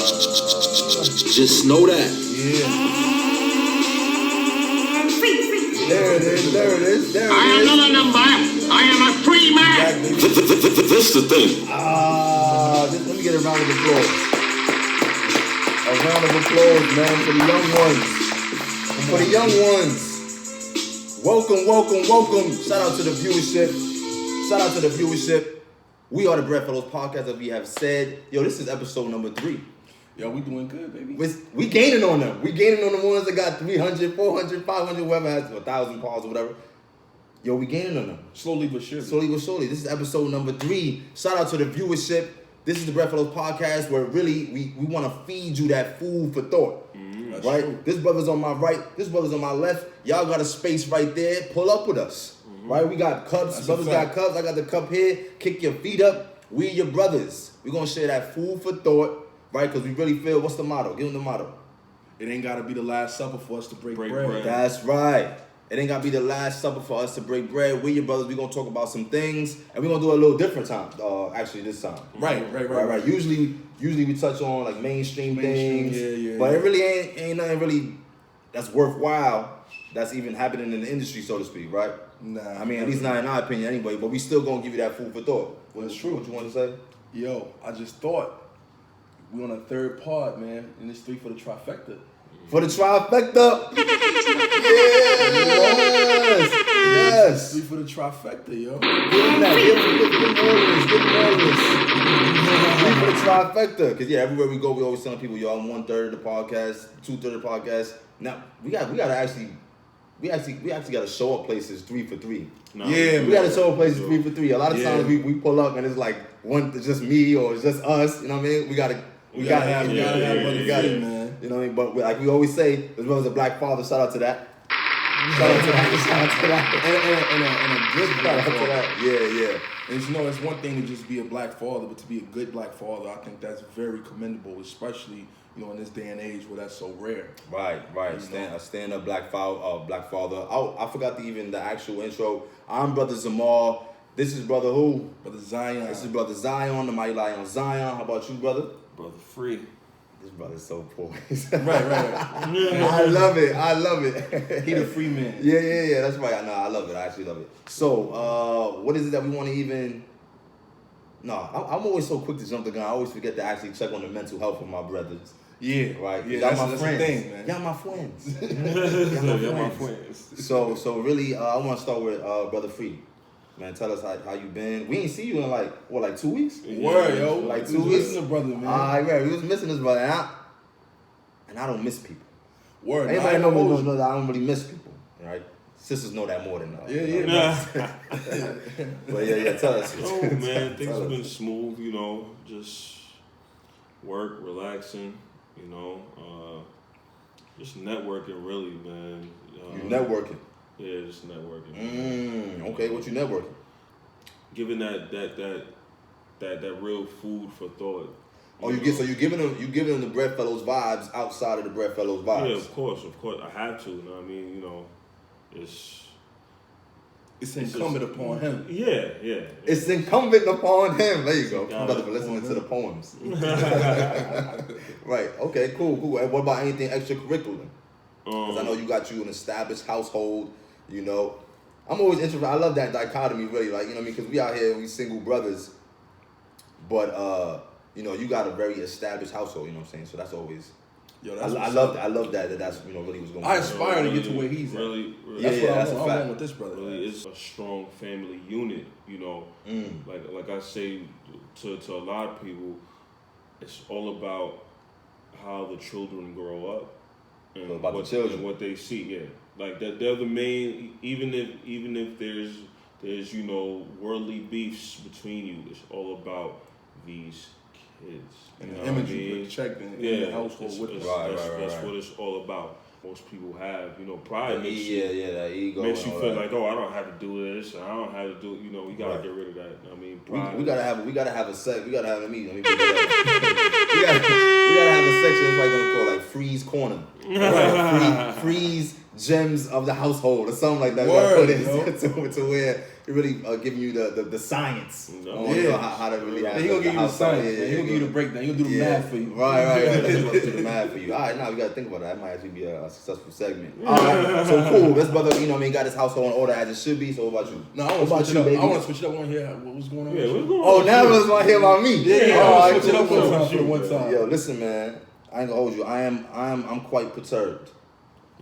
Just know that. Yeah. There it is. I am not a number. I am a free man. This the thing. Let me get a round of applause. A round of applause, man, for the young ones. For the young ones. Welcome. Shout out to the viewership. We are the Bread Fellows podcast, as we have said. Yo, this is episode number 3. Yo, we doing good, baby. We gaining on them. We gaining on the ones that got 300, 400, 500, whoever has 1,000 calls or whatever. Yo, we gaining on them. Slowly but surely. This is episode number 3. Shout out to the viewership. This is the Bread Fellows podcast where really we want to feed you that food for thought. Right? True. This brother's on my right. This brother's on my left. Y'all got a space right there. Pull up with us. Right? We got cups. That's Brothers got cups. I got the cup here. Kick your feet up. We your brothers. We're going to share that food for thought. Right? Because we really feel, what's the motto? Give them the motto. It ain't got to be the last supper for us to break bread. That's right. It ain't got to be the last supper for us to break bread. We your brothers. We're going to talk about some things. And we're going to do a little different time. Actually, this time. Right. Usually we touch on like mainstream things. Yeah. But it really ain't nothing really that's worthwhile that's even happening in the industry, so to speak, right? Nah. I mean, at least not in our opinion anyway, but we still going to give you that food for thought. That's true. What you want to say? Yo, I just thought we on a third pod, man, and it's 3 for the trifecta. For the trifecta. Yes. 3 for the trifecta, yo. Give them that. Give them all this. 3 for the trifecta. Because, yeah, everywhere we go, we always telling people, yo, I'm 1/3 of the podcast, 2/3 of the podcast. Now, we gotta actually got to show up places 3 for 3. No, yeah, we got to show up places 3 for 3. A lot of times we pull up and it's like it's just me or it's just us. You know what I mean? We gotta have man. You know what I mean? But like we always say, as well as a black father, shout out to that. Shout out to that. And a good black father. Yeah. And you know, it's one thing to just be a black father, but to be a good black father, I think that's very commendable, especially, you know, in this day and age where that's so rare. Right. A stand-up black father. I forgot the actual intro. I'm Brother Zamar. This is Brother who? Brother Zion. This is Brother Zion, the mighty lion Zion. How about you, brother? Brother Free. This brother's so poised. Right. I love it. He the free man. Yeah. That's right. No, I love it. I actually love it. So, what is it that we want to even... No, I'm always so quick to jump the gun. I always forget to actually check on the mental health of my brothers. Yeah. Right. Yeah, Y'all that's my friends. the thing, man. Y'all my friends. Y'all my friends. So really, I want to start with Brother Free. Man, tell us how you been. We ain't see you in like 2 weeks? Word, yo. Like 2 We weeks. missing the brother, man. Man, we was missing this brother. And I don't miss people. Word. Anybody know that I don't really miss people, right? Sisters know that more than us. Yeah. But yeah, tell us. Oh man, things have been smooth, you know, just work, relaxing, you know, just networking really, man. You networking? Yeah, just networking. Okay, what you networking? Giving that real food for thought. You giving them the Bread Fellows vibes outside of the Bread Fellows vibes. Yeah, of course. I have to. You know what I mean? You know, it's incumbent upon him. Yeah. It's incumbent upon him. There you go. I'm about to be listening to the poems. Right. Okay. Cool. And what about anything extracurricular? Because I know you got an established household. You know, I'm always interested. I love that dichotomy, really. Like, you know what I mean? Because we out here, we single brothers, but you know, you got a very established household. You know what I'm saying? So that's always. Yo, I love that. That's really what's going on. I aspire to get to where he's at. Really, that's what a I fact. want with this brother. Really, it's a strong family unit. You know, like I say to a lot of people, it's all about how the children grow up and about the children, and what they see. Yeah, like that they're the main. Even if there's you know worldly beefs between you, it's all about these kids. And the image you project in the household with them. That's what it's all about. Most people have, you know, pride makes that ego makes you feel like, oh, I don't have to do this, and I don't have to do, you know, you gotta get rid of that. I mean, pride. We gotta have a section. We gotta have a section. It's like gonna call like Freeze Corner, right? Freeze gems of the household or something like that. Word, We gotta put in to where it really giving you the science on you know, how to really have he gonna give you the science. Yeah, he gonna give you the breakdown. He gonna do the math for you. Right. He's gonna do the math for you. All right, now we gotta think about that. That might actually be a successful segment. All right, so cool. This brother, you know what I mean, got his household in order as it should be. So what about you? No, I want to switch it up. I want to switch it up. I want to hear what's going on. Yeah, what's going on? Oh, now brothers want to hear about me. Yeah, all switch it up one time. Yo, listen, man. I ain't gonna hold you. I'm quite perturbed.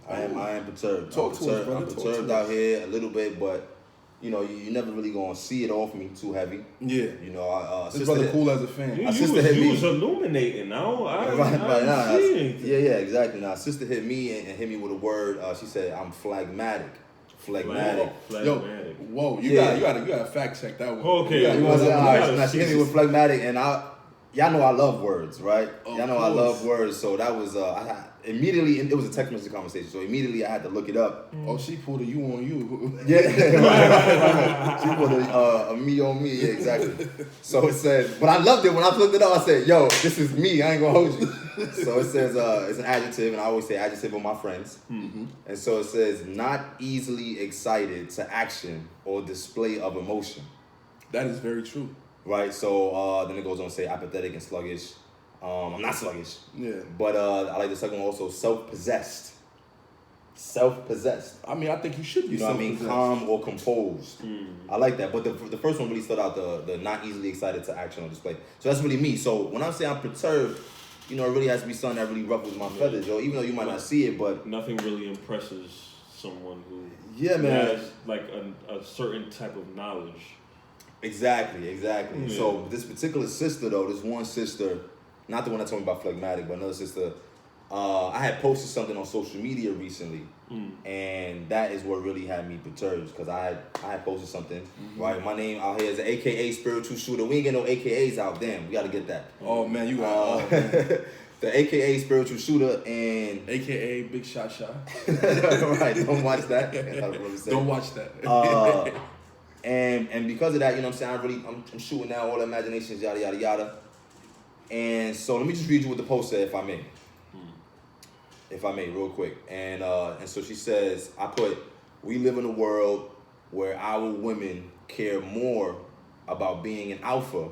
I am perturbed. Talk to us, brother. I'm perturbed out here a little bit, but you know, you never really gonna see it off me too heavy. Yeah. You know, this brother cool as a fan. You was illuminating. I Right. see anything. Yeah, exactly. Now, sister hit me and hit me with a word. She said, "I'm phlegmatic." Phlegmatic. Yo, whoa, you gotta fact check that one. Okay. Now she hit me with phlegmatic, and y'all know I love words, right? Y'all know I love words, so that was immediately, and it was a text message conversation, so immediately I had to look it up. Oh, she pulled a you on you. Yeah, right. She pulled a me on me, yeah, exactly. So it says, but I loved it when I looked it up. I said, "Yo, this is me. I ain't gonna hold you." So it says, it's an adjective, and I always say adjective with my friends. Mm-hmm. And so it says, not easily excited to action or display of emotion. That is very true. Right, so then it goes on to say apathetic and sluggish. I'm not sluggish. Yeah. But I like the second one also, self-possessed. Self-possessed. I mean, I think you should be. You know what I mean? Calm or composed. I like that. But the first one really stood out, the not easily excited to action or display. So that's really me. So when I say I'm perturbed, you know, it really has to be something that really ruffles my feathers, yo. Even though you might not see it, but nothing really impresses someone who has like a certain type of knowledge. Exactly. Yeah. So this particular sister, though, this one sister, not the one that told me about phlegmatic, but another sister, I had posted something on social media recently, and that is what really had me perturbed, because I had posted something, right? My name out here is an AKA spiritual shooter. We ain't get no AKAs out, damn. We got to get that. Oh, man, you got the AKA spiritual shooter and AKA Big Shot. Right, don't watch that. Don't watch that. And because of that, you know what I'm saying, I'm shooting out all the imaginations, yada, yada, yada. And so let me just read you what the post said, if I may. If I may, real quick. And so she says, I put, we live in a world where our women care more about being an alpha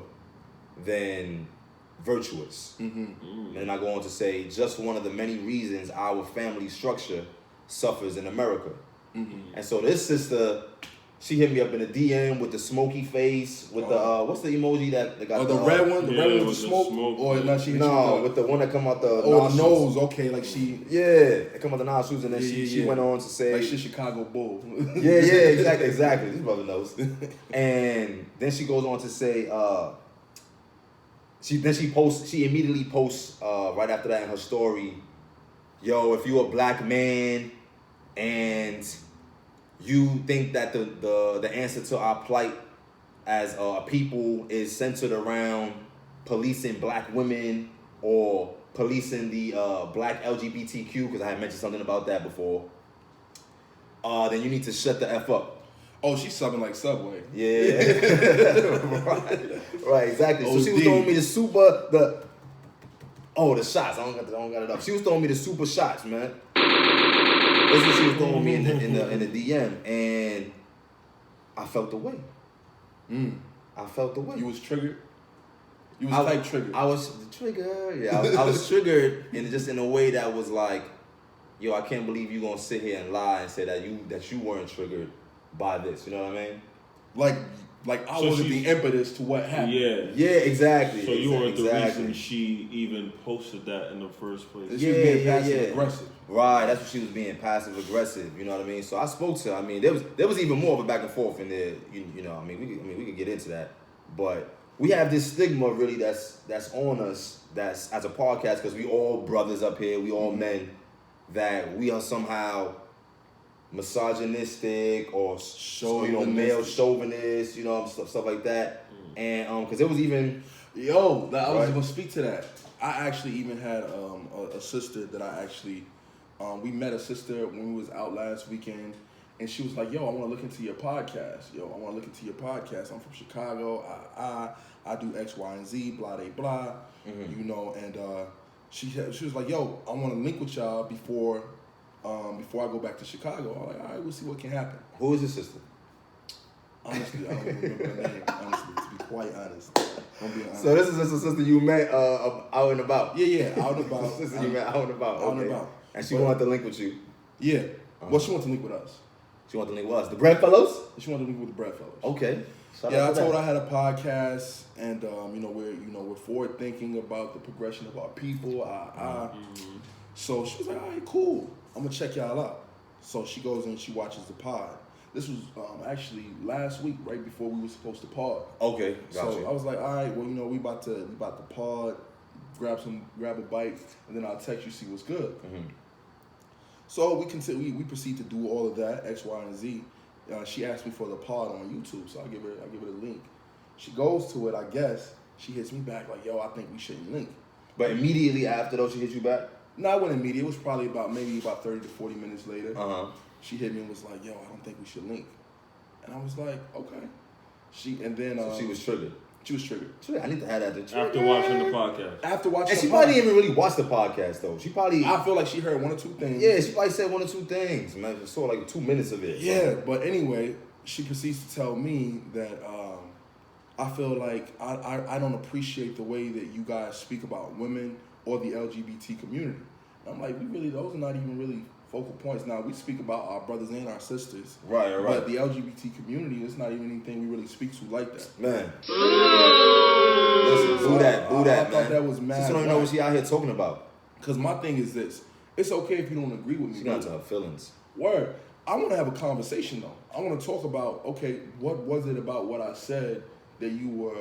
than virtuous. And I go on to say, just one of the many reasons our family structure suffers in America. And so this sister, she hit me up in a DM with the smoky face, with the what's the emoji that got the red one, the red one with the smoke, or no, she hit you with the one that come out the the nose. Okay, like she it come out the nostrils, and then she went on to say like she Chicago Bull. exactly. This brother knows. And then she goes on to say she immediately posts right after that in her story, yo, if you a black man and you think that the answer to our plight as a people is centered around policing black women or policing the black LGBTQ, because I had mentioned something about that before, then you need to shut the F up. Oh, she's subbing like Subway. Yeah. right, exactly. So she was throwing me the shots. I don't got it up. She was throwing me the super shots, man. That's what she was throwing me in the DM, and I felt the way. I felt the way. You was triggered? You was triggered. I was triggered. Yeah, I was triggered, and just in a way that was like, yo, I can't believe you gonna sit here and lie and say that you weren't triggered by this. You know what I mean? Like I wasn't the impetus to what happened. Yeah, exactly. So you weren't the reason she even posted that in the first place. She was being passive aggressive. Right, that's what she was being passive aggressive. You know what I mean? So I spoke to her. I mean, there was even more of a back and forth in there. You know, I mean, we could get into that, but we have this stigma really that's on us. That's as a podcast, because we all brothers up here. We all men. That we are somehow misogynistic or male chauvinist, stuff like that. And because it was even I was gonna speak to that. I actually even had a sister that I actually we met a sister when we was out last weekend, and she was like, yo, I want to look into your podcast. I'm from Chicago. I do X, Y, and Z, blah, blah, and she was like, yo, I want to link with y'all before before I go back to Chicago. I'm like, all right, we'll see what can happen. Who is your sister? Honestly, I don't remember her name. Honestly, to be quite honest. I'm being honest. So this is just a sister you met out and about. Yeah, out and about. Sister you met out and about. Out and Okay. about. And she wanted to link with you. Yeah. Well, she wanted to link with us. She wanted to link with us. The Bread Fellows? She wanted to link with the Bread Fellows. Okay. Shout Yeah, out I to told her that. I had a podcast, and we're forward thinking about the progression of our people. So she was like, all right, cool. I'm gonna check y'all out. So she goes and she watches the pod. This was actually last week, right before we were supposed to pod. Okay, gotcha. So I was like, all right, well, we about to pod, grab a bite, and then I'll text you, see what's good. Mm-hmm. So we proceed to do all of that, X, Y, and Z. She asked me for the pod on YouTube, so I give her a link. She goes to it, I guess. She hits me back like, yo, I think we shouldn't link. But immediately after though, she hit you back? No, I wasn't immediate. It was probably about 30 to 40 minutes later. She hit me and was like, yo, I don't think we should link. And I was like, okay. So she was triggered. She was triggered. I need to have that. After watching the podcast. After watching And she the probably podcast. didn't even really watch the podcast though. She probably. I feel like she heard one or two things. Yeah, she probably said one or two things. Man, I saw like 2 minutes of it. Yeah, but anyway, she proceeds to tell me that I feel like I don't appreciate the way that you guys speak about women or the LGBT community. And I'm like, those are not even really focal points. Now, we speak about our brothers and our sisters. Right. But the LGBT community is not even anything we really speak to like that. Man. Listen, do that, I man. thought that was mad. She don't even know what she out here talking about. Because my thing is this. It's okay if you don't agree with me. She got into her feelings. Word. I want to have a conversation, though. I want to talk about, okay, what was it about what I said that you were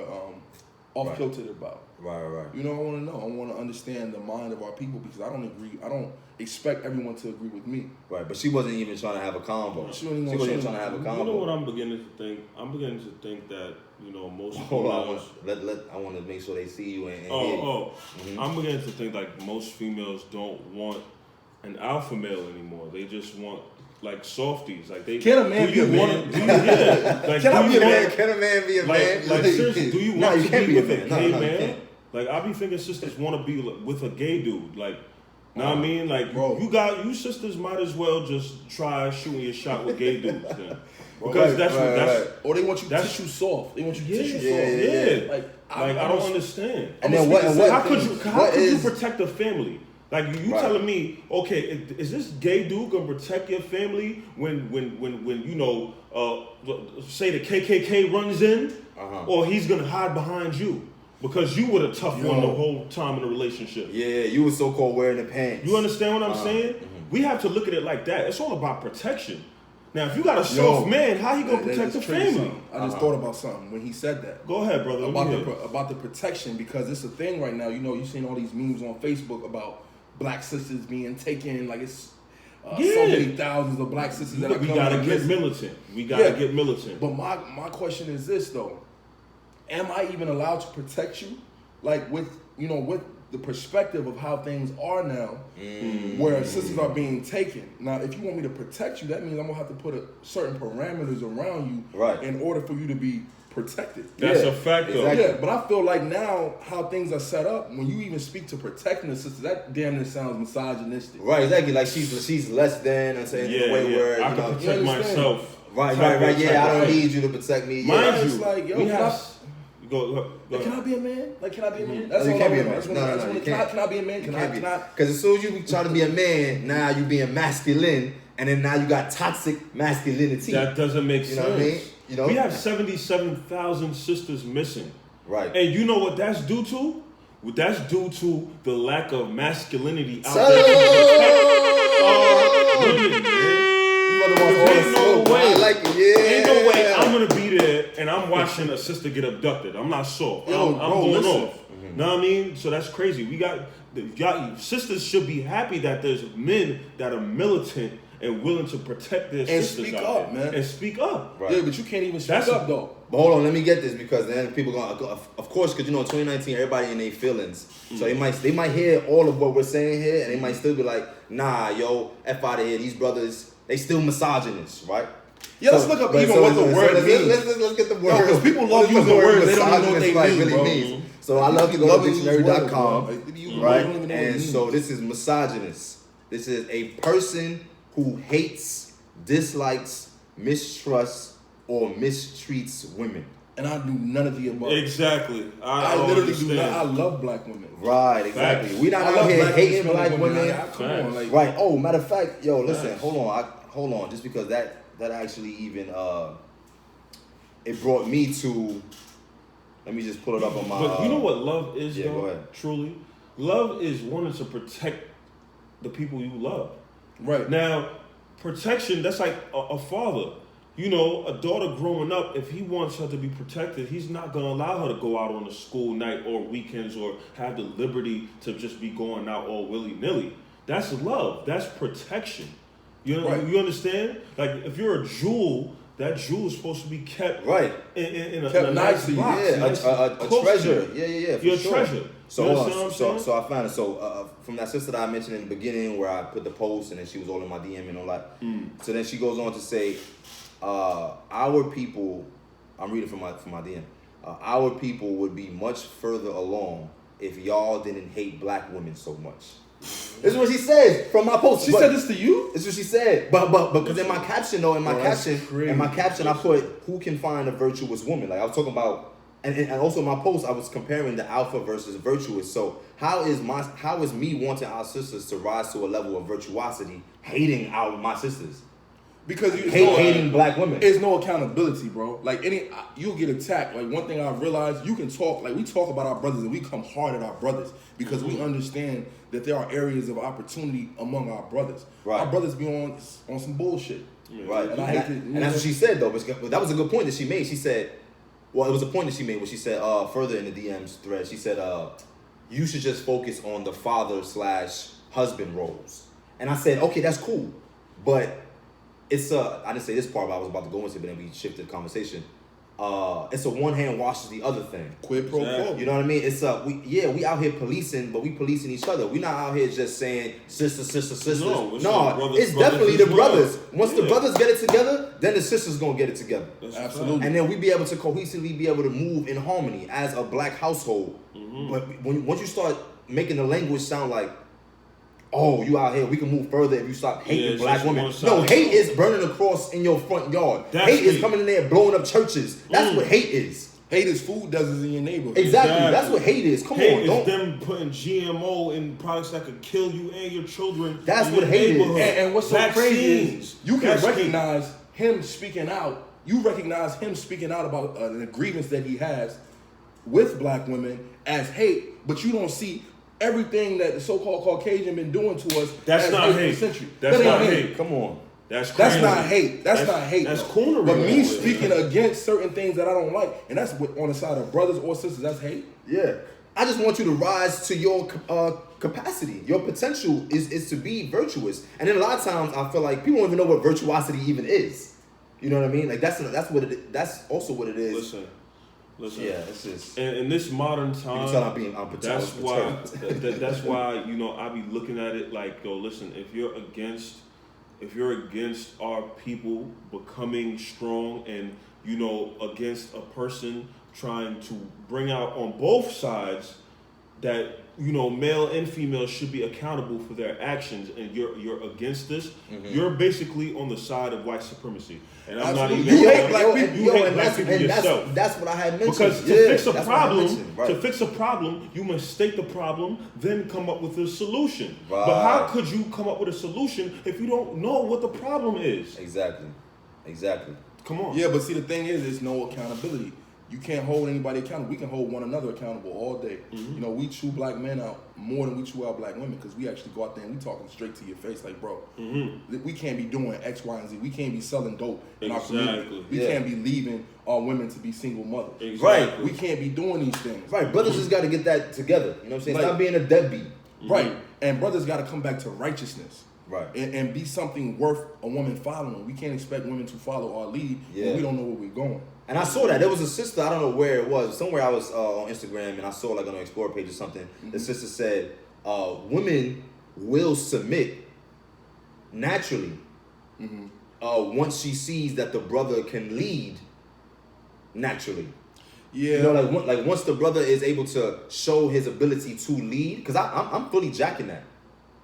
off-kiltered about? Right. You know, I want to know. I want to understand the mind of our people because I don't expect everyone to agree with me. Right, but she wasn't even trying to have a convo. She wasn't even trying to have a convo. You know what I'm beginning to think? I'm beginning to think that, most Hold on, females... I want to make sure they see you and hear you. Mm-hmm. I'm beginning to think like most females don't want an alpha male anymore. They just want like softies. Like they Can a man be a man? Can a man be a man? Like seriously, do you want to can't be with a man. gay No, you man? can't. Like I be thinking sisters want to be with a gay dude. Like, know what I mean? Like, bro, you sisters might as well just try shooting your shot with gay dudes then. Because that's or they want you tissue soft. They want you tissue soft. Yeah. Like I don't understand. And then how could you protect a family? Like you telling me, okay, is this gay dude gonna protect your family when say the KKK runs in, or he's gonna hide behind you because you were the tough one the whole time in the relationship? Yeah, you were so-called wearing the pants. You understand what I'm saying? We have to look at it like that. It's all about protection. Now, if you got a soft man, how he gonna protect the family? I just thought about something when he said that. Go ahead, brother. About the protection, because it's a thing right now. You've seen all these memes on Facebook about black sisters being taken, like it's so many thousands of black sisters that are coming. We gotta get militant. Get militant. But my question is this though: am I even allowed to protect you? Like with the perspective of how things are now, where sisters are being taken. Now, if you want me to protect you, that means I'm gonna have to put certain parameters around you, in order for you to be protected. That's a fact, though. Exactly. Yeah, but I feel like now how things are set up, when you even speak to protecting the sisters, that damn near sounds misogynistic. Right, exactly. Like she's less than, and saying in a way where I can protect myself. Right. Yeah, I don't need you to protect me. Mind you, like Go. Can I be a man? Like, can I be a man? That's all you can't be a man. No, can I be a man? Can I? Because as soon as you try to be a man, now you being masculine, and then now you got toxic masculinity. That doesn't make sense. You know what I mean? We have 77,000 sisters missing. Right. And you know what that's due to? That's due to the lack of masculinity out there. Women, man. Ain't no way I'm gonna be there and I'm watching a sister get abducted. I'm not soft. I'm going off. Know what I mean? So that's crazy. Y'all sisters should be happy that there's men that are militant and willing to protect their sisters speak out up, there. man. And speak up. Right. Yeah, but you can't even speak up though. But hold on, let me get this, because then people of course, because 2019, everybody in their feelings. So they might hear all of what we're saying here, and they might still be like, nah, yo, F out of here. These brothers, they still misogynist, right? Yeah, let's look up what the word means. Let's get the word. Because people love using words, they don't even know what they mean, bro. Means. So I love to go to dictionary.com, right? And so this is misogynist. This is a person who hates, dislikes, mistrusts, or mistreats women. And I do none of the above. Exactly. I literally do not. I love black women. Right, exactly. Facts. We not out here hating black women. Come on, like, right. Oh, matter of fact, yo, listen, hold on. Just because that actually even it brought me to. Let me just pull it up on my. But you know what love is, though? Go ahead. Truly, love is wanting to protect the people you love. Right. Now, protection, that's like a father. You know, a daughter growing up, if he wants her to be protected, he's not going to allow her to go out on a school night or weekends or have the liberty to just be going out all willy-nilly. That's love. That's protection. You know, you understand? Like, if you're a jewel, that jewel is supposed to be kept in a nice box. Yeah, a treasure. Yeah, for You're sure. a treasure. So hold on. So I found it. So from that sister that I mentioned in the beginning, where I put the post and then she was all in my DM and all that. So then she goes on to say, our people, I'm reading from my DM. Our people would be much further along if y'all didn't hate black women so much. This is what she says from my post. She said this to you? This is what she said. But because in my caption though, in my caption I put, who can find a virtuous woman? Like I was talking about, and also in my post I was comparing the alpha versus virtuous. So how is me wanting our sisters to rise to a level of virtuosity hating my sisters? Because you hating black women. There's no accountability, bro. Like you'll get attacked. Like one thing I realized, you can talk, like we talk about our brothers and we come hard at our brothers because we understand that there are areas of opportunity among our brothers. Right. Our brothers be on some bullshit. Right. And that's what she said though. But that was a good point that she made. She said, well, it was a point that she made where she said further in the DMs thread, she said, you should just focus on the father/husband roles. And I said, okay, that's cool. But it's I didn't say this part, but I was about to go into it, but then we shifted the conversation. It's a one hand washes the other thing. Quid pro quo. You know what I mean? It's we out here policing, but we policing each other. We're not out here just saying sisters. No, it's definitely the brothers. Once the brothers get it together, then the sisters gonna get it together. Absolutely. And then we be able to cohesively be able to move in harmony as a black household. But once you start making the language sound like, oh, you out here, we can move further if you stop hating black women. No, hate is burning a cross in your front yard. Hate is coming in there blowing up churches. That's what hate is. Hate is food does in your neighborhood. Exactly. That's what hate is. Come hate on, is them putting GMO in products that could kill you and your children. That's what hate is. And what's so crazy is you can recognize him speaking out. You recognize him speaking out about a grievance that he has with black women as hate, but you don't see everything that the so-called Caucasian been doing to us. That's not hate. That's not hate. Come on. That's not hate. That's not hate. That's coonery. But me speaking against certain things that I don't like, and that's on the side of brothers or sisters, that's hate. Yeah. I just want you to rise to your capacity. Your potential is to be virtuous. And then a lot of times I feel like people don't even know what virtuosity even is. You know what I mean? Like that's what it is. That's also what it is. Listen. Yeah, it's just in this modern time. That's why. That's why I be looking at it like, yo, listen. If you're against our people becoming strong, and against a person trying to bring out on both sides that male and female should be accountable for their actions, and you're against this, you're basically on the side of white supremacy. And I'm not even. You hate black people. You hate black people yourself. That's what I had mentioned. Because to fix a problem, you must state the problem, then come up with a solution. Right. But how could you come up with a solution if you don't know what the problem is? Exactly. Come on. Yeah, but see, the thing is, there's no accountability. You can't hold anybody accountable. We can hold one another accountable all day. We chew black men out more than we chew out black women because we actually go out there and we talking straight to your face like, bro, we can't be doing X, Y, and Z. We can't be selling dope in our community. We can't be leaving our women to be single mothers. Exactly. Right. We can't be doing these things. Right. Brothers just got to get that together. You know what I'm saying? Stop being a deadbeat. Right. And brothers got to come back to righteousness. Right. And be something worth a woman following. We can't expect women to follow our lead when we don't know where we're going. And I saw that. There was a sister, I don't know where it was. Somewhere I was on Instagram and I saw like on an Explore page or something. The sister said, women will submit naturally once she sees that the brother can lead naturally. Yeah. Like once the brother is able to show his ability to lead, because I'm fully jacking that.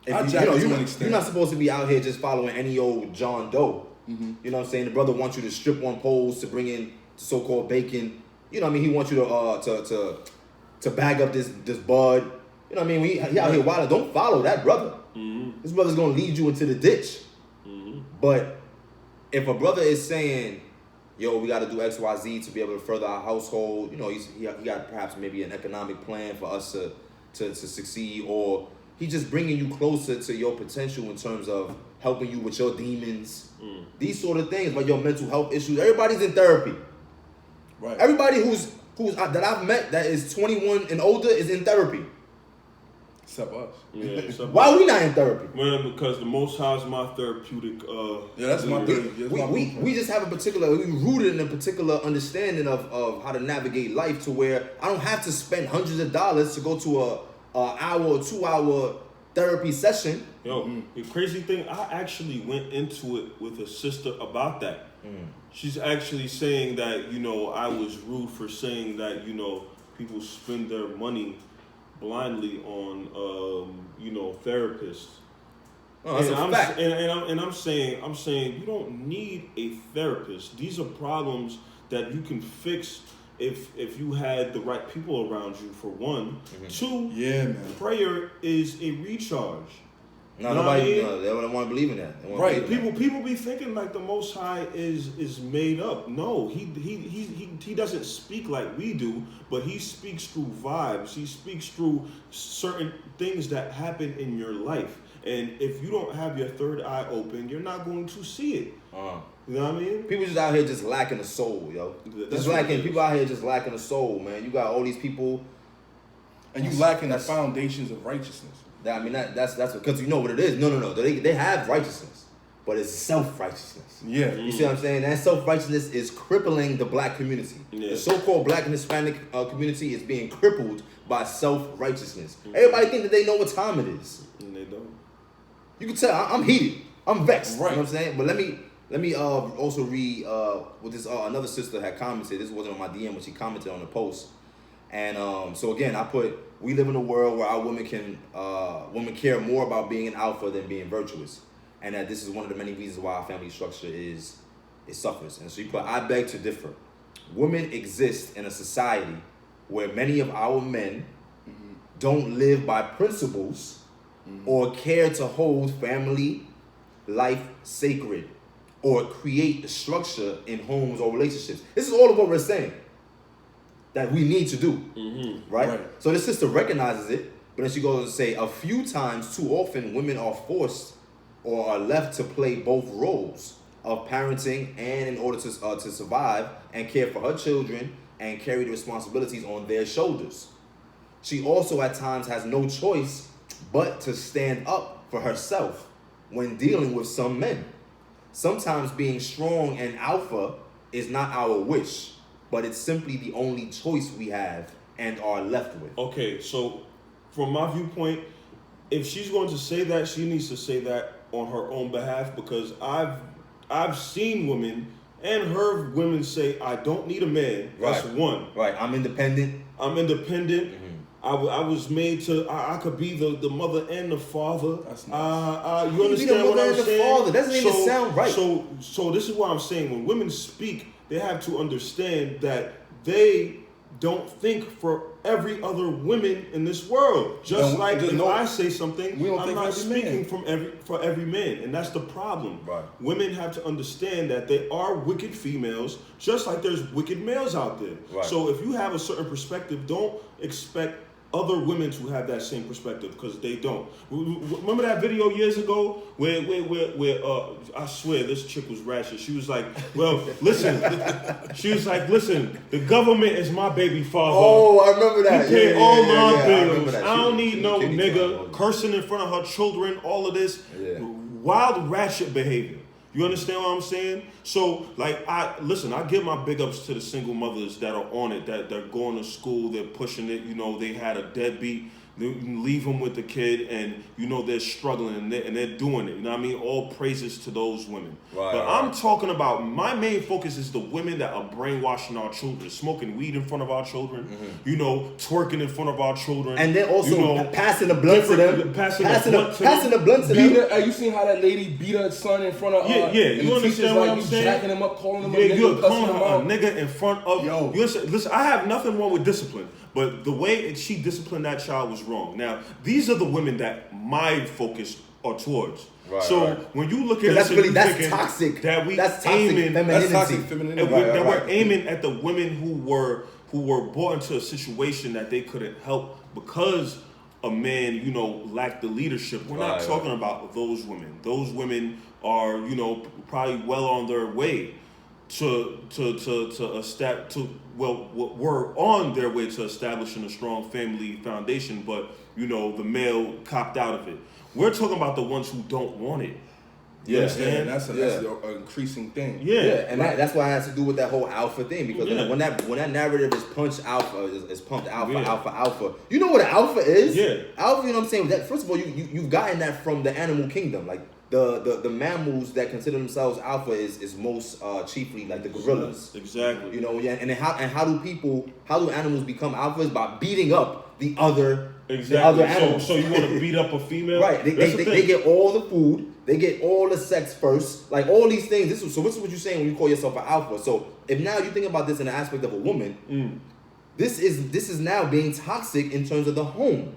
You're not supposed to be out here just following any old John Doe. Mm-hmm. You know what I'm saying? The brother wants you to strip on poles to bring in so-called bacon. You know what I mean? He wants you to bag up this bud. You know what I mean? He out here wilding. Don't follow that brother. Mm-hmm. This brother's gonna lead you into the ditch. Mm-hmm. But if a brother is saying, yo, we got to do X, Y, Z to be able to further our household, you know, he got perhaps maybe an economic plan for us to succeed, or he's just bringing you closer to your potential in terms of helping you with your demons, these sort of things, like your mental health issues. Everybody's in therapy. Right. Everybody who's that I've met that is 21 and older is in therapy. Except us. Yeah, why are we not in therapy? Man, because the Most High is my therapeutic. That's my thing. We just have we rooted in a particular understanding of how to navigate life to where I don't have to spend hundreds of dollars to go to a hour or 2 hour therapy session. Yo, the crazy thing, I actually went into it with a sister about that. She's actually saying that, you know, I was rude for saying that, you know, people spend their money blindly on, you know, therapists. Oh, that's a fact. I'm saying you don't need a therapist. These are problems that you can fix if you had the right people around you, for one. Two, prayer is a recharge. No, nobody. They don't want to believe in that. Right? People be thinking like the Most High is made up. No, he doesn't speak like we do, but he speaks through vibes. He speaks through certain things that happen in your life. And if you don't have your third eye open, you're not going to see it. You know what I mean? People just out here just lacking a soul, yo. People out here just lacking a soul, man. You got all these people, and you lacking the foundations of righteousness. That's because you know what it is. No. They have righteousness, but it's self-righteousness. Yeah. You see what I'm saying? That self-righteousness is crippling the black community. Yeah. The so-called black and Hispanic community is being crippled by self-righteousness. Everybody think that they know what time it is. And they don't. You can tell I'm heated. I'm vexed. Right. You know what I'm saying? But let me also read what this another sister had commented. This wasn't on my DM, but she commented on the post. And so again, I put, we live in a world where our women care more about being an alpha than being virtuous, and that this is one of the many reasons why our family structure it suffers. And so you put, I beg to differ. Women exist in a society where many of our men don't live by principles or care to hold family life sacred or create structure in homes or relationships. This is all of what we're saying that we need to do, right? So this sister recognizes it, but then she goes to say, a few times too often, women are forced or are left to play both roles of parenting and in order to survive and care for her children and carry the responsibilities on their shoulders. She also at times has no choice but to stand up for herself when dealing with some men. Sometimes being strong and alpha is not our wish, but it's simply the only choice we have and are left with. Okay, so from my viewpoint, if she's going to say that, she needs to say that on her own behalf, because I've seen women and heard women say, I don't need a man. That's one. Right, I'm independent. I was made to, I could be the mother and the father. That's nice. You understand what I'm saying? That doesn't even sound right. So this is what I'm saying. When women speak, they have to understand that they don't think for every other women in this world. Just like if I say something, I'm not speaking for every man, and that's the problem. Right. Women have to understand that they are wicked females, just like there's wicked males out there. Right. So if you have a certain perspective, don't expect other women to have that same perspective, because they don't. Remember that video years ago where I swear this chick was ratchet. She was like, well, listen. She was like, listen, the government is my baby father. Oh, I remember that. He pay all my bills. I don't need no nigga cursing in front of her children, all of this wild ratchet behavior. You understand what I'm saying? So, like, I give my big ups to the single mothers that are on it, that they're going to school, they're pushing it. You know, they had a deadbeat leave them with the kid, and they're struggling and they're doing it. You know what I mean? All praises to those women. Right, but right. I'm talking about, my main focus is the women that are brainwashing our children, smoking weed in front of our children, twerking in front of our children, and then also passing the blunt to them, passing the blunt to them. Have you seen how that lady beat her son in front of? You understand what I'm saying? Jacking him up, calling him a nigga, you're calling him her out. a nigga in front of. Yo, listen, I have nothing wrong with discipline, but the way she disciplined that child was wrong. Now, these are the women that my focus are towards. Right, so right. when you look at that's this, really that's toxic. That's aiming, that's toxic femininity. We're aiming at the women who were brought into a situation that they couldn't help because a man, lacked the leadership. We're not talking about those women. Those women are, probably well on their way were on their way to establishing a strong family foundation, but the male copped out of it. We're talking about the ones who don't want it. You understand? That's an increasing thing. Yeah, and that's why it has to do with that whole alpha thing, because when that narrative is pumped alpha, is pumped alpha. You know what an alpha is? Yeah. Alpha, you know what I'm saying? That first of all, you've gotten that from the animal kingdom, like. The mammals that consider themselves alpha is most chiefly like the gorillas. Exactly. And how do animals become alphas? By beating up the other animals. So you want to beat up a female? Right. They get all the food. They get all the sex first. Like all these things. This is what you're saying when you call yourself an alpha. So if now you think about this in the aspect of a woman. This is now being toxic in terms of the home,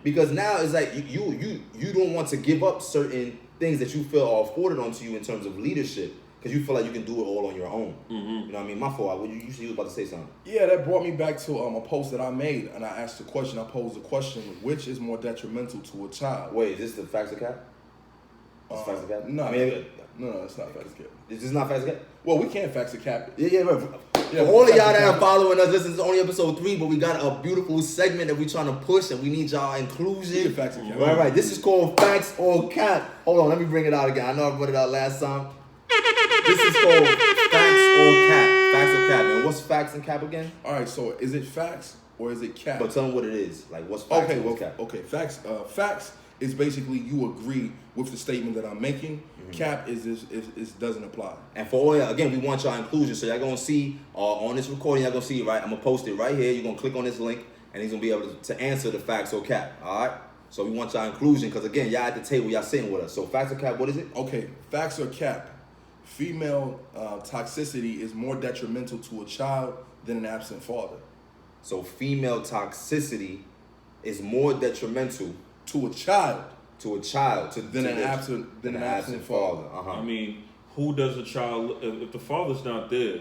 because now it's like you don't want to give up certain things that you feel are afforded onto you in terms of leadership, because you feel like you can do it all on your own. You know what I mean? My fault. You was about to say something. Yeah, that brought me back to a post that I made, and I asked the question. I posed the question: which is more detrimental to a child? Wait, is this the facts of cap? Facts of cap? No, I mean, no, it's not facts of cap. Is this not facts of cap? Well, we can't facts of cap it. Yeah, right. For all of y'all that are following us, this is only episode 3, but we got a beautiful segment that we're trying to push, and we need y'all inclusion. Facts or cap. Right. This is called Facts or Cap. Hold on, let me bring it out again. I know I brought it out last time. This is called Facts or Cap. Facts or Cap, man. What's facts and cap again? All right, so is it facts or is it cap? But tell them what it is. Like, what's facts and what's cap? Okay. Facts is basically you agree with the statement that I'm making. Cap is doesn't apply. And for all y'all, again, we want y'all inclusion. So y'all gonna see on this recording, y'all gonna see, right? I'm gonna post it right here. You're gonna click on this link, and he's gonna be able to answer the facts or cap. All right. So we want y'all inclusion, because again, y'all at the table, y'all sitting with us. So facts or cap, what is it? Okay, facts or cap. Female toxicity is more detrimental to a child than an absent father. So female toxicity is more detrimental to a child. Than an absent father. I mean, who does a child, if the father's not there,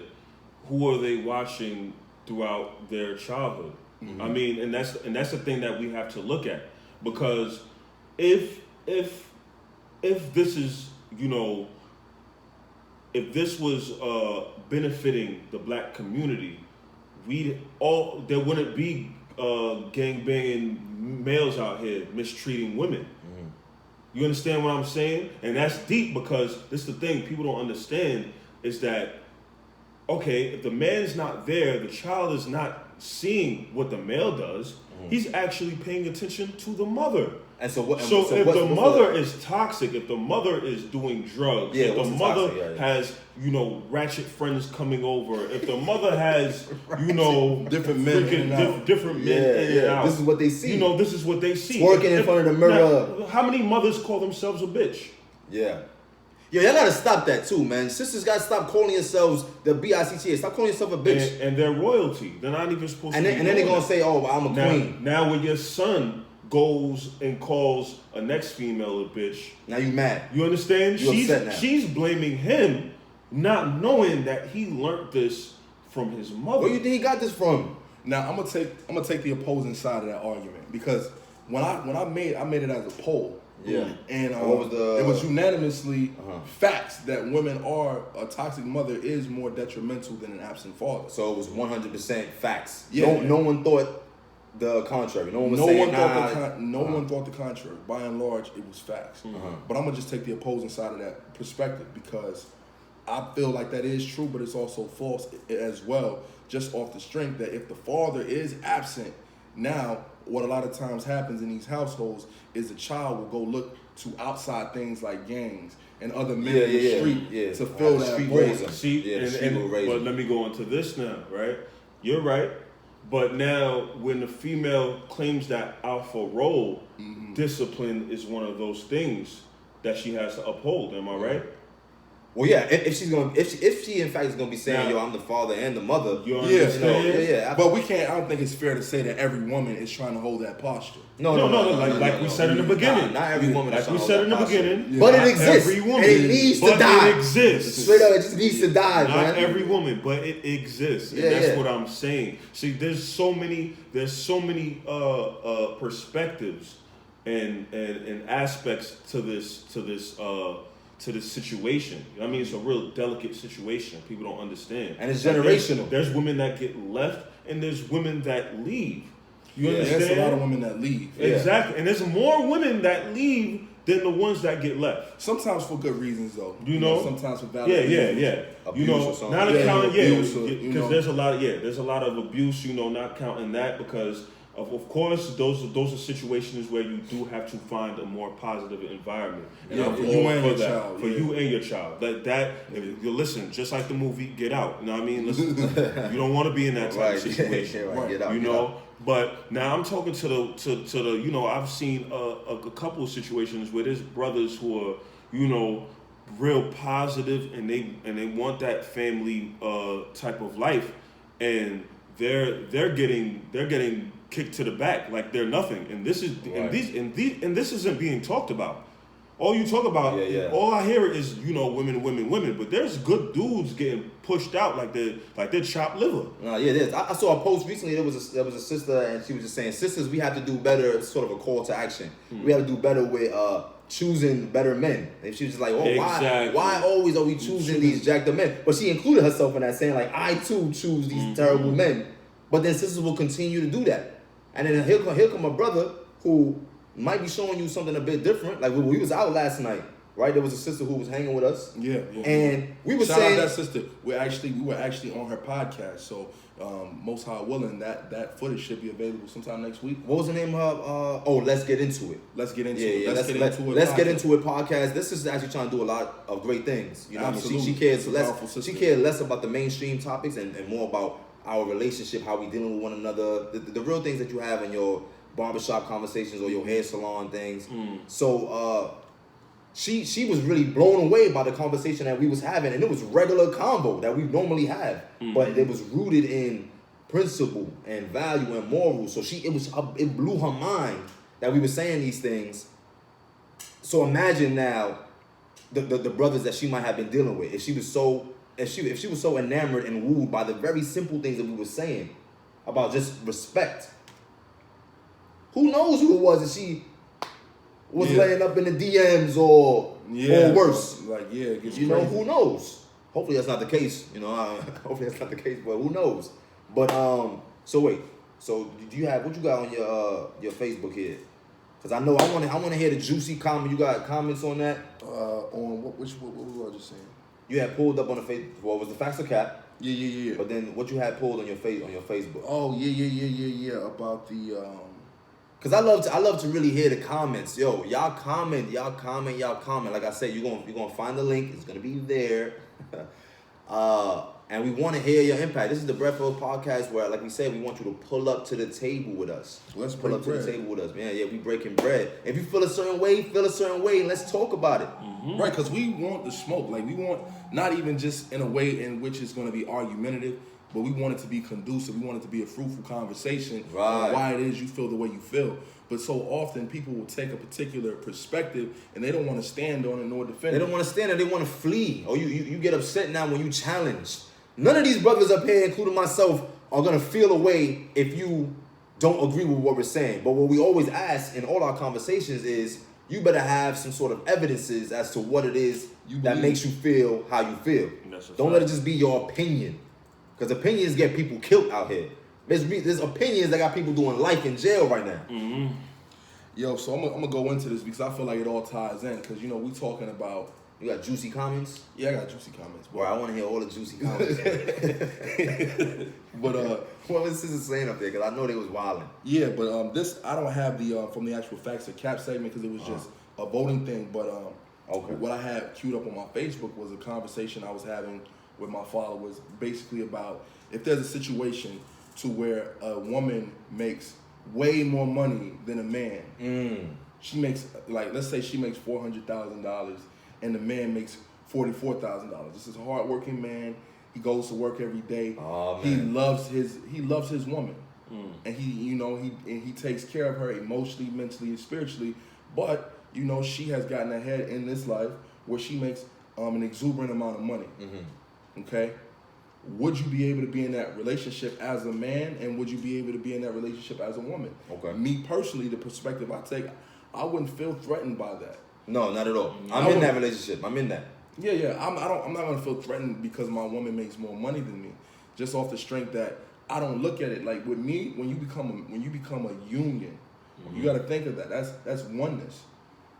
who are they watching throughout their childhood? I mean, and that's the thing that we have to look at, because if this is, if this was benefiting the black community, there wouldn't be gangbanging males out here mistreating women. You understand what I'm saying? And that's deep, because this is the thing people don't understand, is that, okay, if the man's not there, the child is not seeing what the male does. He's actually paying attention to the mother. And so what? So if the mother is toxic, if the mother is doing drugs, if the mother has, ratchet friends coming over, if the mother has, different men in and out. This is what they see. This is what they see. Twerking in front of the mirror. Now, how many mothers call themselves a bitch? Yeah. Yo, y'all gotta stop that too, man. Sisters gotta stop calling yourselves the B-I-C-T-A. Stop calling yourself a bitch. And they're royalty. They're not even supposed to be. And then they're gonna say, oh, I'm a queen. Now when your son goes and calls a next female a bitch, now you mad. You understand? You upset now. She's blaming him, not knowing that he learned this from his mother. Where you think he got this from? Now I'm gonna take the opposing side of that argument, because when I made it as a poll. Yeah. And it was unanimously facts that a toxic mother is more detrimental than an absent father. So it was 100% facts. Yeah. No one thought the contrary. No one was one thought the contrary. By and large, it was facts. But I'm gonna just take the opposing side of that perspective, because I feel like that is true, but it's also false as well, just off the strength that if the father is absent, now what a lot of times happens in these households is the child will go look to outside things like gangs and other men in the street to fill that void. See, but let me go into this now, right? You're right. But now, when the female claims that alpha role, discipline is one of those things that she has to uphold. Am I right? Well, yeah. If she in fact is gonna be saying, "Yo, I'm the father and the mother," you understand? Yeah. But we can't. I don't think it's fair to say that every woman is trying to hold that posture. No. Like we said in the beginning. Not every woman. Like we said in the beginning. But it exists. Every woman. And it needs to die. It exists. Straight up, it just needs to die, Not man. every woman, but it exists. And that's what I'm saying. See, there's so many perspectives and aspects to this situation. I mean, it's a real delicate situation. People don't understand. And it's generational. There's women that get left, and there's women that leave. You understand? There's a lot of women that leave. Exactly. And there's more women that leave than the ones that get left. Sometimes for good reasons, though. You know? Sometimes for valid reasons. Yeah. Abuse you know, or something. not accounting, because there's a lot of abuse, not counting that because of course those are situations where you do have to find a more positive environment. And I'm for you and your child. For you and your child. That if you listen, just like the movie Get Out. You know what I mean? Listen, you don't want to be in that type of situation. Right. Get out, you get know? out. But now I'm talking to the I've seen a couple of situations where there's brothers who are, real positive and they want that family type of life, and they're getting kicked to the back like they're nothing, and this is and this isn't being talked about. All you talk about, all I hear is women, but there's good dudes getting pushed out like they're chopped liver. There's. I saw a post recently. There was a sister, and she was just saying, sisters, we have to do better. Sort of a call to action. We have to do better with choosing better men. And she was just like, why always are we choosing these jacked up men? But she included herself in that, saying like, I too choose these terrible men. But then sisters will continue to do that, and then here come a brother who might be showing you something a bit different. Like we was out last night, right? There was a sister who was hanging with us. And we were saying out that sister. We were actually on her podcast. So most high willing, that footage should be available sometime next week. What was the name of her? Let's get into it. Let's get into it. Let's get into it podcast. This is actually trying to do a lot of great things. You know what I mean? She cares less. She cares less about the mainstream topics and more about our relationship, how we dealing with one another, the real things that you have in your barbershop conversations or your hair salon things. So she was really blown away by the conversation that we was having, and it was regular convo that we normally have, but it was rooted in principle and value and morals. So it blew her mind that we were saying these things. So imagine now the brothers that she might have been dealing with if she was so enamored and wooed by the very simple things that we were saying about just respect. Who knows who it was that she was laying up in the DMs or worse? It gets crazy. Who knows? Hopefully that's not the case. Hopefully that's not the case, but who knows? But so wait. So do you have what you got on your Facebook here? Because I know I want to hear the juicy comment. You got comments on that? On what was I just saying? You had pulled up on the Facebook. Well, was the facts or cap? Yeah. But then what you had pulled on your Facebook? Oh yeah. About the Cause I love to really hear the comments. Yo, y'all comment. Like I said, you're gonna find the link. It's gonna be there. And we want to hear your impact. This is the Breadful Podcast where, like we said, we want you to pull up to the table with us. Let's pull up to the table with us, man. Yeah, we breaking bread. If you feel a certain way, and let's talk about it. Right, because we want the smoke. Like, we want not even just in a way in which it's going to be argumentative, but we want it to be conducive. We want it to be a fruitful conversation on why it is you feel the way you feel. But so often people will take a particular perspective and they don't want to stand on it nor defend it. They don't want to stand it. They want to flee. Or you get upset now when you challenge. None of these brothers up here, including myself, are going to feel a way if you don't agree with what we're saying. But what we always ask in all our conversations is, you better have some sort of evidences as to what it is that makes you feel how you feel. Don't let it just be your opinion. Because opinions get people killed out here. There's opinions that got people doing life in jail right now. Yo, so I'm gonna go into this because I feel like it all ties in. Because we talking about You got juicy comments? Yeah, I got juicy comments. Boy, I want to hear all the juicy comments. But what was sister saying up there? Because I know they was wilding. Yeah, but this I don't have the from the actual facts or cap segment because it was just a voting thing. But okay. What I had queued up on my Facebook was a conversation I was having with my followers, basically about if there's a situation to where a woman makes way more money than a man. She makes, like, let's say she makes $400,000 and the man makes $44,000. This is a hardworking man. He goes to work every day. Oh, he man. loves his woman, and he takes care of her emotionally, mentally, and spiritually. But she has gotten ahead in this life where she makes an exuberant amount of money. Okay, would you be able to be in that relationship as a man, and would you be able to be in that relationship as a woman? Okay. Me personally, the perspective I take, I wouldn't feel threatened by that. No, not at all. I'm in that relationship. I'm in that. Yeah. I'm not gonna feel threatened because my woman makes more money than me, just off the strength that I don't look at it like with me. When you become a union, you got to think of that. That's oneness.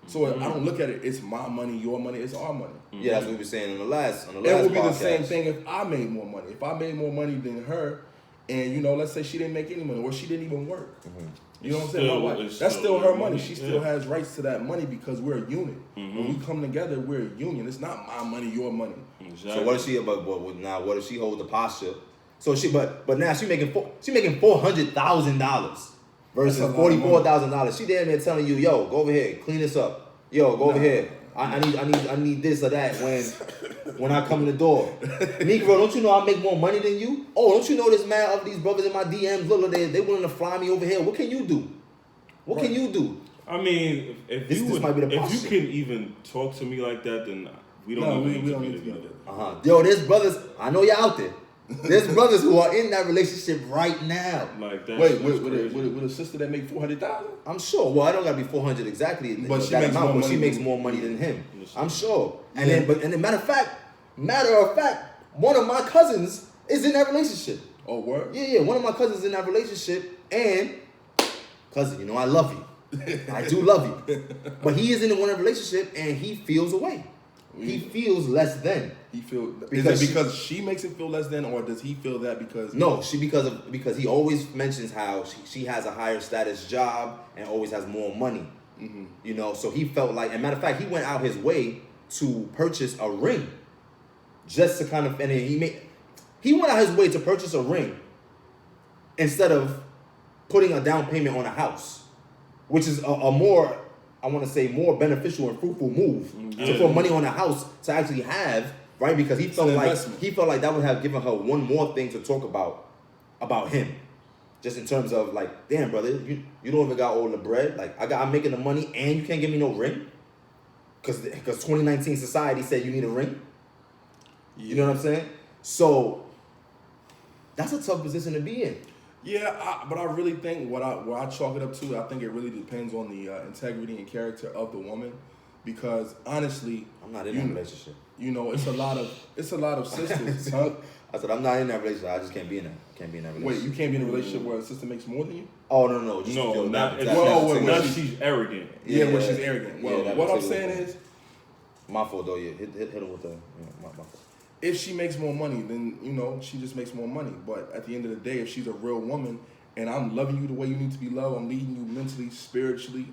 So I don't look at it. It's my money, your money. It's our money. Yeah, that's what we were saying on the last. It would be the same thing if I made more money. If I made more money than her, and let's say she didn't make any money or she didn't even work. You know what I'm saying? My wife, that's still her money. She still has rights to that money because we're a unit. When we come together, we're a union. It's not my money, your money. Exactly. So what if she? But now, what if she holds the posture? So but now she making $400,000 versus $44,000. She damn near telling you, yo, go over here, clean this up. Yo, go over here. I need this or that when I come in the door. Negro, don't you know I make more money than you? Oh, don't you know this man of these brothers in my DMs? Look, they willing to fly me over here. What can you do? What can you do? I mean, if you can even talk to me like that, then we don't need to be together. Yo, there's brothers. I know you're out there. There's brothers who are in that relationship right now. Like that. Wait, with a sister that make $400,000? I'm sure. Well, I don't gotta be 400 exactly, but she makes more money. She makes more money than him. I'm sure. And then matter of fact, one of my cousins is in that relationship. Oh, word? Yeah. One of my cousins is in that relationship, and cousin, I love you. I do love you, but he is in one relationship, and he feels away. He feels less than. Is it because she makes him feel less than, or does he feel that because? No, because he always mentions how she has a higher status job and always has more money. So he felt like, and matter of fact, he went out his way to purchase a ring, just to kind of, and he went out his way to purchase a ring instead of putting a down payment on a house, which is a more, I want to say, more beneficial and fruitful move to put money on a house to actually have, right? Because he felt like that would have given her one more thing to talk about him, just in terms of like, damn, brother, you don't even got all the bread. Like I'm making the money and you can't give me no ring, because 2019 society said you need a ring. You know what I'm saying? So that's a tough position to be in. Yeah, but I really think what I chalk it up to, I think it really depends on the integrity and character of the woman, because honestly, I'm not in that relationship. It's a lot of sisters. Huh? I said I'm not in that relationship. I just can't be in that. Can't be in that relationship. Wait, you can't be in a relationship where a sister makes more than you? Oh no, she's arrogant. Yeah, where she's arrogant. Well, what I'm saying is, my fault though. Yeah, hit him with the my fault. If she makes more money, then, she just makes more money. But at the end of the day, if she's a real woman and I'm loving you the way you need to be loved, I'm leading you mentally, spiritually,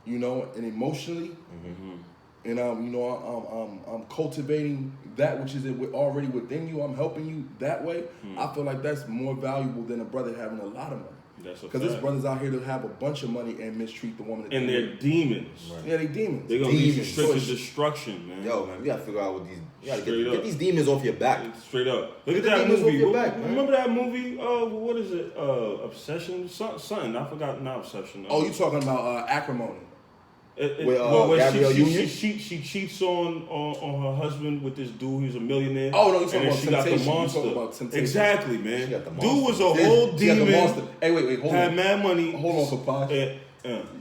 and emotionally, and I'm cultivating that which is already within you, I'm helping you that way, I feel like that's more valuable than a brother having a lot of money. Because this brother's out here to have a bunch of money and mistreat the woman. And they're demons. Right. Yeah, they demons. They're going to be straight to destruction, man. Yo, man, we got to figure out what these... You got to get these demons off your back. Straight up. Look at that movie. Remember that movie? What is it? Obsession? Something. I forgot. Not Obsession. You talking about Acrimony. She cheats on her husband with this dude who's a millionaire. Oh no, you talking about she Temptation. got the monster. You talking about Temptation. Exactly, man. She got the Dude monster. was a whole demon. Got the monster. Hey, wait, hold on. Had mad money. Hold on, Papash.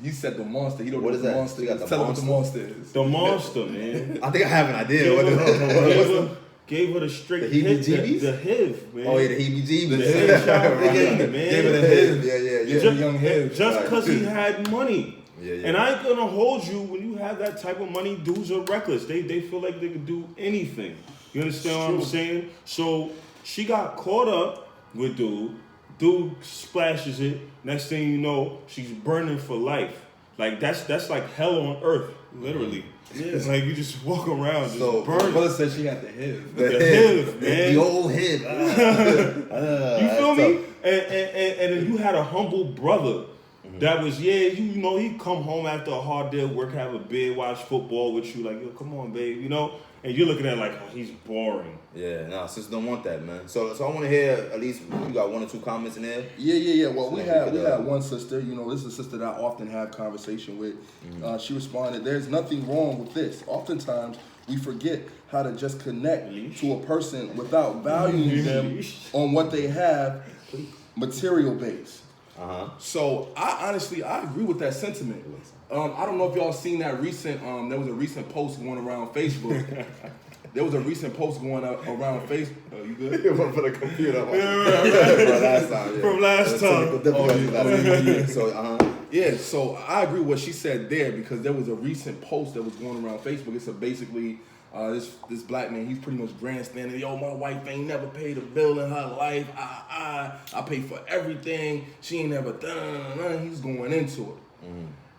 You said the monster. You don't know what is the that? monster is. Tell him what the monster is. The monster, man. I think I have an idea. Gave her the straight the heebie-jeebies? The HIV, man. Oh yeah, the heebie-jeebies. The same child man. Gave her the HIV. Yeah. Young HIV. Just because he had money. Yeah. And I ain't gonna hold you when you have that type of money, dudes are reckless. They feel like they can do anything. You understand what I'm saying? So she got caught up with dude. Dude splashes it. Next thing you know, she's burning for life. Like that's like hell on earth, literally. Yeah. It's like you just walk around just burning. My brother said she had the HIV. The HIV, man. The old HIV. You feel me? And then you had a humble brother that was, you know, he'd come home after a hard day of work, have a beer, watch football with you, like, yo, come on, babe, you know? And you're looking at it like, oh, he's boring. Yeah, nah, sisters don't want that, man. So I want to hear at least you got 1 or 2 comments in there. Yeah. Well, we had one sister. You know, this is a sister that I often have conversation with. She responded, "There's nothing wrong with this. Oftentimes we forget how to just connect to a person without valuing them on what they have, material based." So I agree with that sentiment. I don't know if y'all seen that recent. There was a recent post going around Facebook. There was a recent post going around Facebook. Oh, you good? For the computer. From last time. So I agree with what she said there because there was a recent post that was going around Facebook. It's basically this black man. He's pretty much grandstanding. Yo, my wife ain't never paid a bill in her life. I pay for everything. She ain't never done nothing. He's going into it.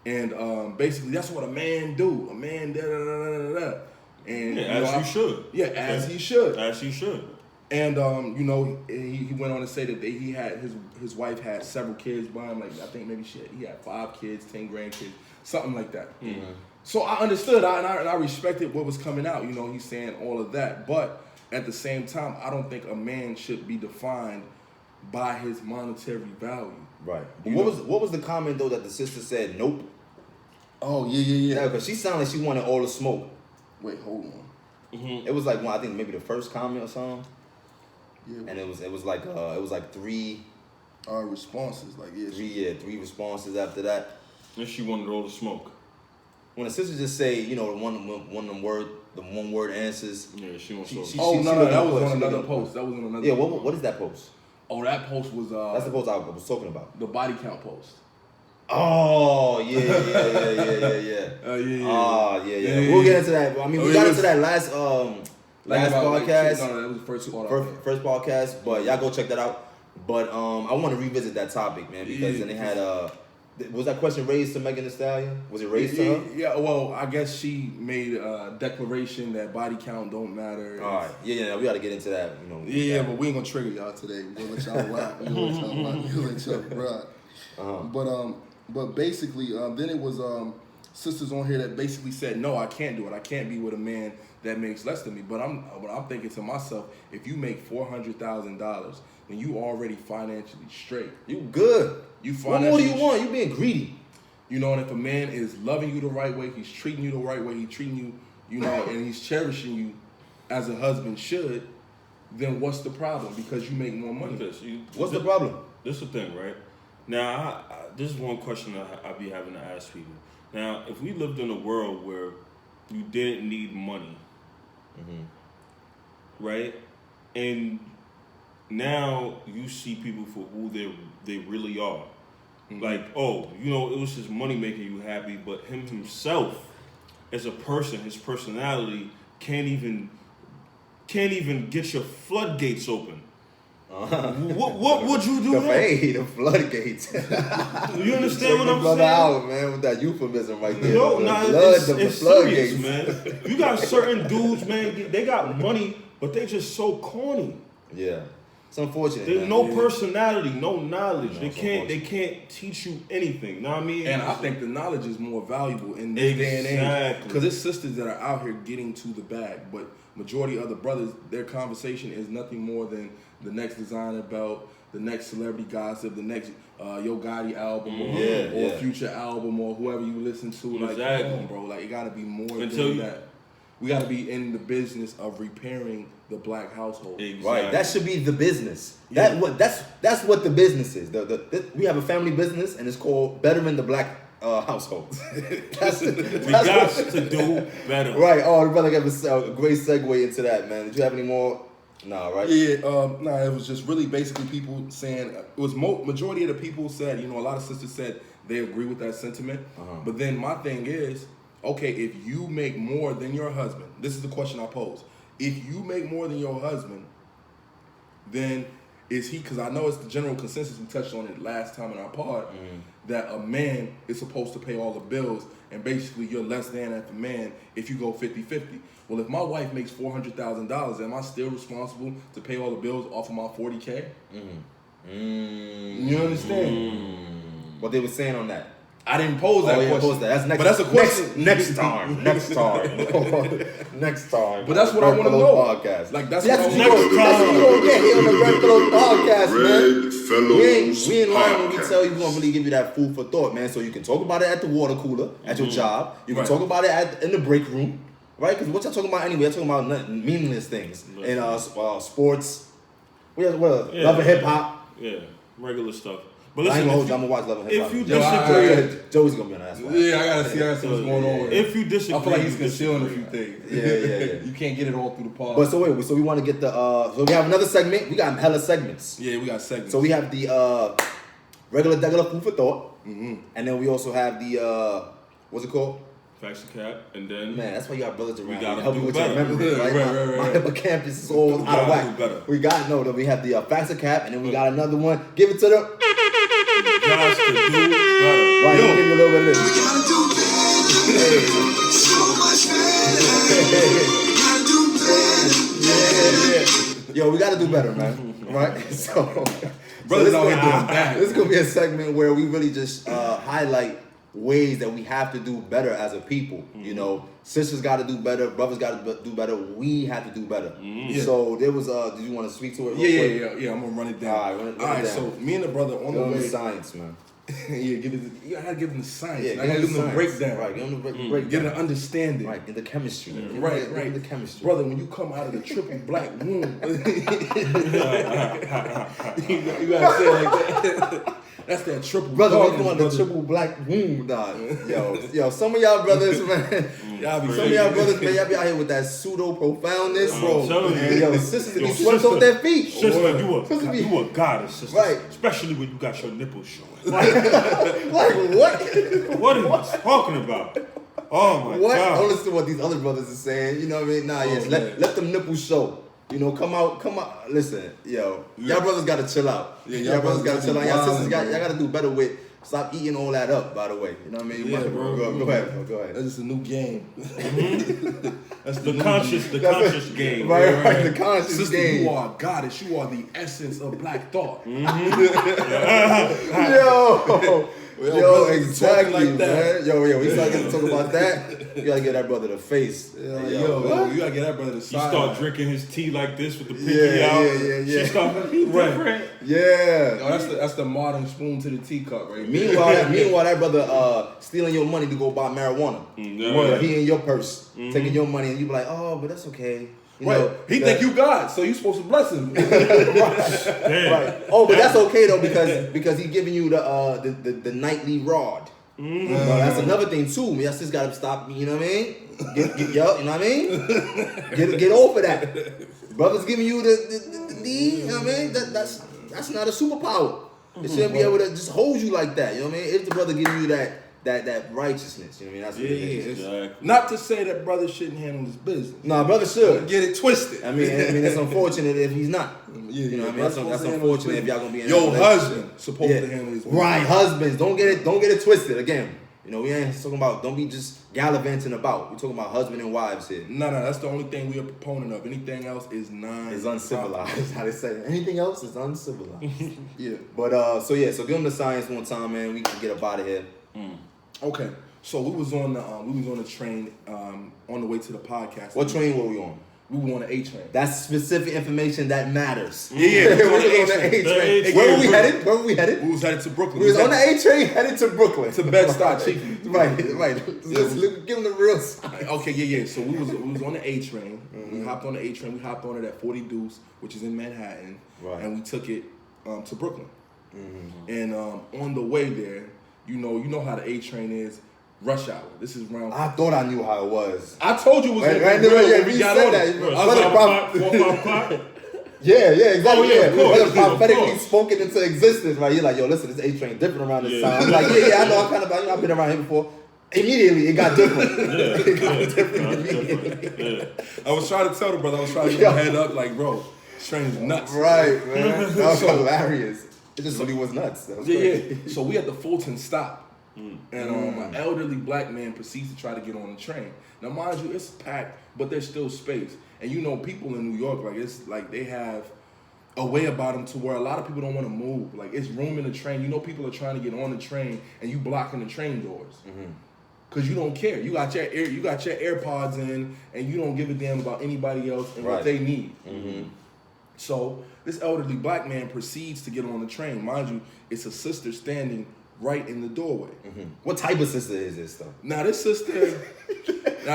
And basically that's what a man do. A man da. And he should. Yeah, as he should. As he should. And you know, he went on to say that he had his wife had several kids by him. Like I think maybe he had 5 kids, 10 grandkids, something like that. So I understood, and I respected what was coming out. You know, he's saying all of that, but at the same time, I don't think a man should be defined by his monetary value. Right. What was the comment though that the sister said? Nope. Oh yeah. Yeah, because she sounded like she wanted all the smoke. Wait, hold on. It was like I think maybe the first comment or something. Yeah. And it was like 3 responses. Like 3 responses after that. And she wanted all the smoke. When the sister just say, you know, the one word answers. Yeah, she wants all the smoke. That was on another post. That was on another. Yeah, what is that post? Oh, that post was. That's the post I was talking about. The body count post. Oh yeah. We'll get into that. I mean, we got into that last podcast. No, that was the first podcast. But y'all go check that out. But I want to revisit that topic, man, because then they had was that question raised to Megan Thee Stallion? Was it raised to her? Yeah. Well, I guess she made a declaration that body count don't matter. All right. Yeah. We got to get into that. You know. Yeah, but we ain't gonna trigger y'all today. We're gonna let y'all rock. We're gonna let y'all rock. But basically, then it was sisters on here that basically said, no, I can't do it. I can't be with a man that makes less than me. But I'm thinking to myself, if you make $400,000, then you already financially straight. You good. What more do you want? You being greedy. You know, and if a man is loving you the right way, he's treating you the right way, he's treating you, you know, and he's cherishing you as a husband should, then what's the problem? Because you make more money. What's the problem? This is the thing, right? Now, this is one question that I be having to ask people. Now, if we lived in a world where you didn't need money, right? And now you see people for who they really are. Like, oh, you know, it was his money making you happy, but himself as a person, his personality can't even get your floodgates open. What would you do? The floodgates. You understand what I'm saying? Out, man, with that euphemism right there. It's serious, man. You got certain dudes, man. They got money, but they just so corny. Yeah, it's unfortunate. There's no personality, no knowledge. They can't teach you anything. Know what I mean? And I think the knowledge is more valuable in this day and age because it's sisters that are out here getting to the bag, but majority of the brothers, their conversation is nothing more than the next designer belt, the next celebrity gossip, the next Yo Gotti album or Future album or whoever you listen to. Like, come on, bro. Like, it got to be more than that. We got to be in the business of repairing the black household. Exactly. Right. That should be the business. Yeah. That's what the business is. We have a family business, and it's called Bettering the Black Household. We got to do better. Right. Oh, the brother gave us a great segue into that, man. Did you have any more? No, right? Yeah, it was just really basically people saying, it was majority of the people said, you know, a lot of sisters said they agree with that sentiment. But then my thing is, okay, if you make more than your husband, this is the question I pose. If you make more than your husband, then is he, because I know it's the general consensus, we touched on it last time in our pod, that a man is supposed to pay all the bills, and basically you're less than at the man if you go 50-50. Well, if my wife makes $400,000, am I still responsible to pay all the bills off of my $40K? You understand? What they were saying on that? I didn't pose that question. Pose that. That's next, but that's a question. Next time. Next time. But that's what I want to know. Podcast. Like that's what I you gonna get here on the Red Fellows podcast, man. We ain't lying when we tell you we're gonna really give you that food for thought, man. So you can talk about it at the water cooler, at your job. You can talk about it in the break room, right? Because what y'all talking about anyway? You're talking about meaningless things in sports. What else? Love and hip hop. Yeah, regular stuff. But I listen, ain't gonna I'm gonna watch Love and Hip Hop. If you disagree, Joey's gonna be on that. Yeah, I gotta see what's going on. If you disagree, I feel like he's concealing a few things. Yeah. You can't get it all through the pod. But so we want to get the so we have another segment. We got hella segments. Yeah, we got segments. So we have the regular food for thought, and then we also have the what's it called? Facts of cap, and then Man, that's why you got brothers around. We gotta help you do with better. your memory, right? My hippocampus is all out of whack. We got that we have the facts of cap, and then we got another one. Give it to them. guys to do better. Right, let me give you a little bit of this. We gotta do better. So much better. We gotta do better. Yo, we gotta do better, man. Right? So brothers out here doing bad. This is gonna be a segment where we really just highlight ways that we have to do better as a people. You know, sisters got to do better, brothers got to do better. We have to do better. So there was did you want to speak to it? Yeah. I'm gonna run it down. All right, So me and the brother on the way. Science, man. You gotta give them the science. Yeah, I gotta give them the breakdown. Right, give them the breakdown. Get an understanding. Right, in the chemistry. Right. The chemistry. Brother, when you come out of the triple black womb, you gotta say it like that. That's that triple. Brother, we doing the triple black womb, dog. Yo, some of y'all brothers, man. Y'all be out here with that pseudo profoundness, bro. And yo, sisters be swept off their feet. Sister, you a goddess, sister. Right. Especially when you got your nipples showing. Like what? What are you talking about? Oh my What? God. Don't listen to what these other brothers are saying. You know what I mean? Let them nipples show. You know, come out. Listen, y'all brothers gotta chill out. Y'all brothers gotta chill out. Y'all sisters y'all gotta do better with. Stop eating all that up, by the way. You know what I mean? Yeah, bro. Go ahead. That's just a new game. That's The conscious game. Right. The conscious Sister, game. you are a goddess. You are the essence of black thought. Yo, exactly, like that. man. Yo, we start getting to talk about that. You gotta give that brother the face. You gotta get that brother the side. You start drinking his tea like this with the pinky out. Yeah. She start different. Yeah. Yo, that's the modern spoon to the teacup, right? Meanwhile, that brother stealing your money to go buy marijuana. He in your purse, taking your money, and you be like, oh, but that's okay. You know, he think you God, so you supposed to bless him. Right. Oh, but that's okay though because he giving you the nightly rod. You know, that's another thing too. Y'all just gotta stop. You know what I mean? You know what I mean? Get over that. Brothers giving you the you know what I mean? That's not a superpower. It shouldn't be able to just hold you like that. You know what I mean? If the brother giving you that righteousness, you know what I mean? That's what it is. Exactly. Not to say that brother shouldn't handle his business. Nah, brother should. Get it twisted. I mean, it's unfortunate if he's not. You know what I mean? That's unfortunate if y'all gonna be in your that husband supposed to handle his business. Right, husbands. Don't get it twisted. Again, you know, we ain't talking about, don't be just gallivanting about. We're talking about husband and wives here. No, that's the only thing we are proponent of. Anything else is It's uncivilized. How they say it. Anything else is uncivilized. Yeah. But so give them the science one time, man. We can get up out of here. Okay. So we was on the train on the way to the podcast. What train were we on? We were on the A train. That's specific information that matters. Yeah. We was on the A train. Where were we headed? We was headed to Brooklyn. We was on the A train headed to Brooklyn. To Bed-Stuy chiefly. Right. Let's give them the real sign. Okay, yeah. So we was on the A train. We hopped on the A train. We hopped on it at 40 Deuce, which is in Manhattan. Right. And we took it to Brooklyn. And on the way there, you know how the A train is. Rush hour. This is round. I thought I knew how it was. I told you it was Right, gonna be real. We got on that. it. 4 or 5 o'clock. Yeah, exactly. Oh, yeah, of course. Prophetically spoken into existence, right? You're like, yo, listen, this A train different around this time. I'm like, yeah, I know. I've been around here before. Immediately, it got different. I was trying to tell the brother, I was trying to get my head up, like, bro, this train is nuts. Right, man. That was hilarious. It just really was nuts. That was crazy. Yeah. So we at the Fulton stop, and an elderly black man proceeds to try to get on the train. Now, mind you, it's packed, but there's still space. And you know, people in New York, like it's like they have a way about them to where a lot of people don't want to move. Like it's room in the train. You know, people are trying to get on the train, and you blocking the train doors. Cause you don't care. You got your AirPods in, and you don't give a damn about anybody else and what they need. So this elderly black man proceeds to get on the train. Mind you, it's a sister standing right in the doorway. What type of sister is this though? Now this sister,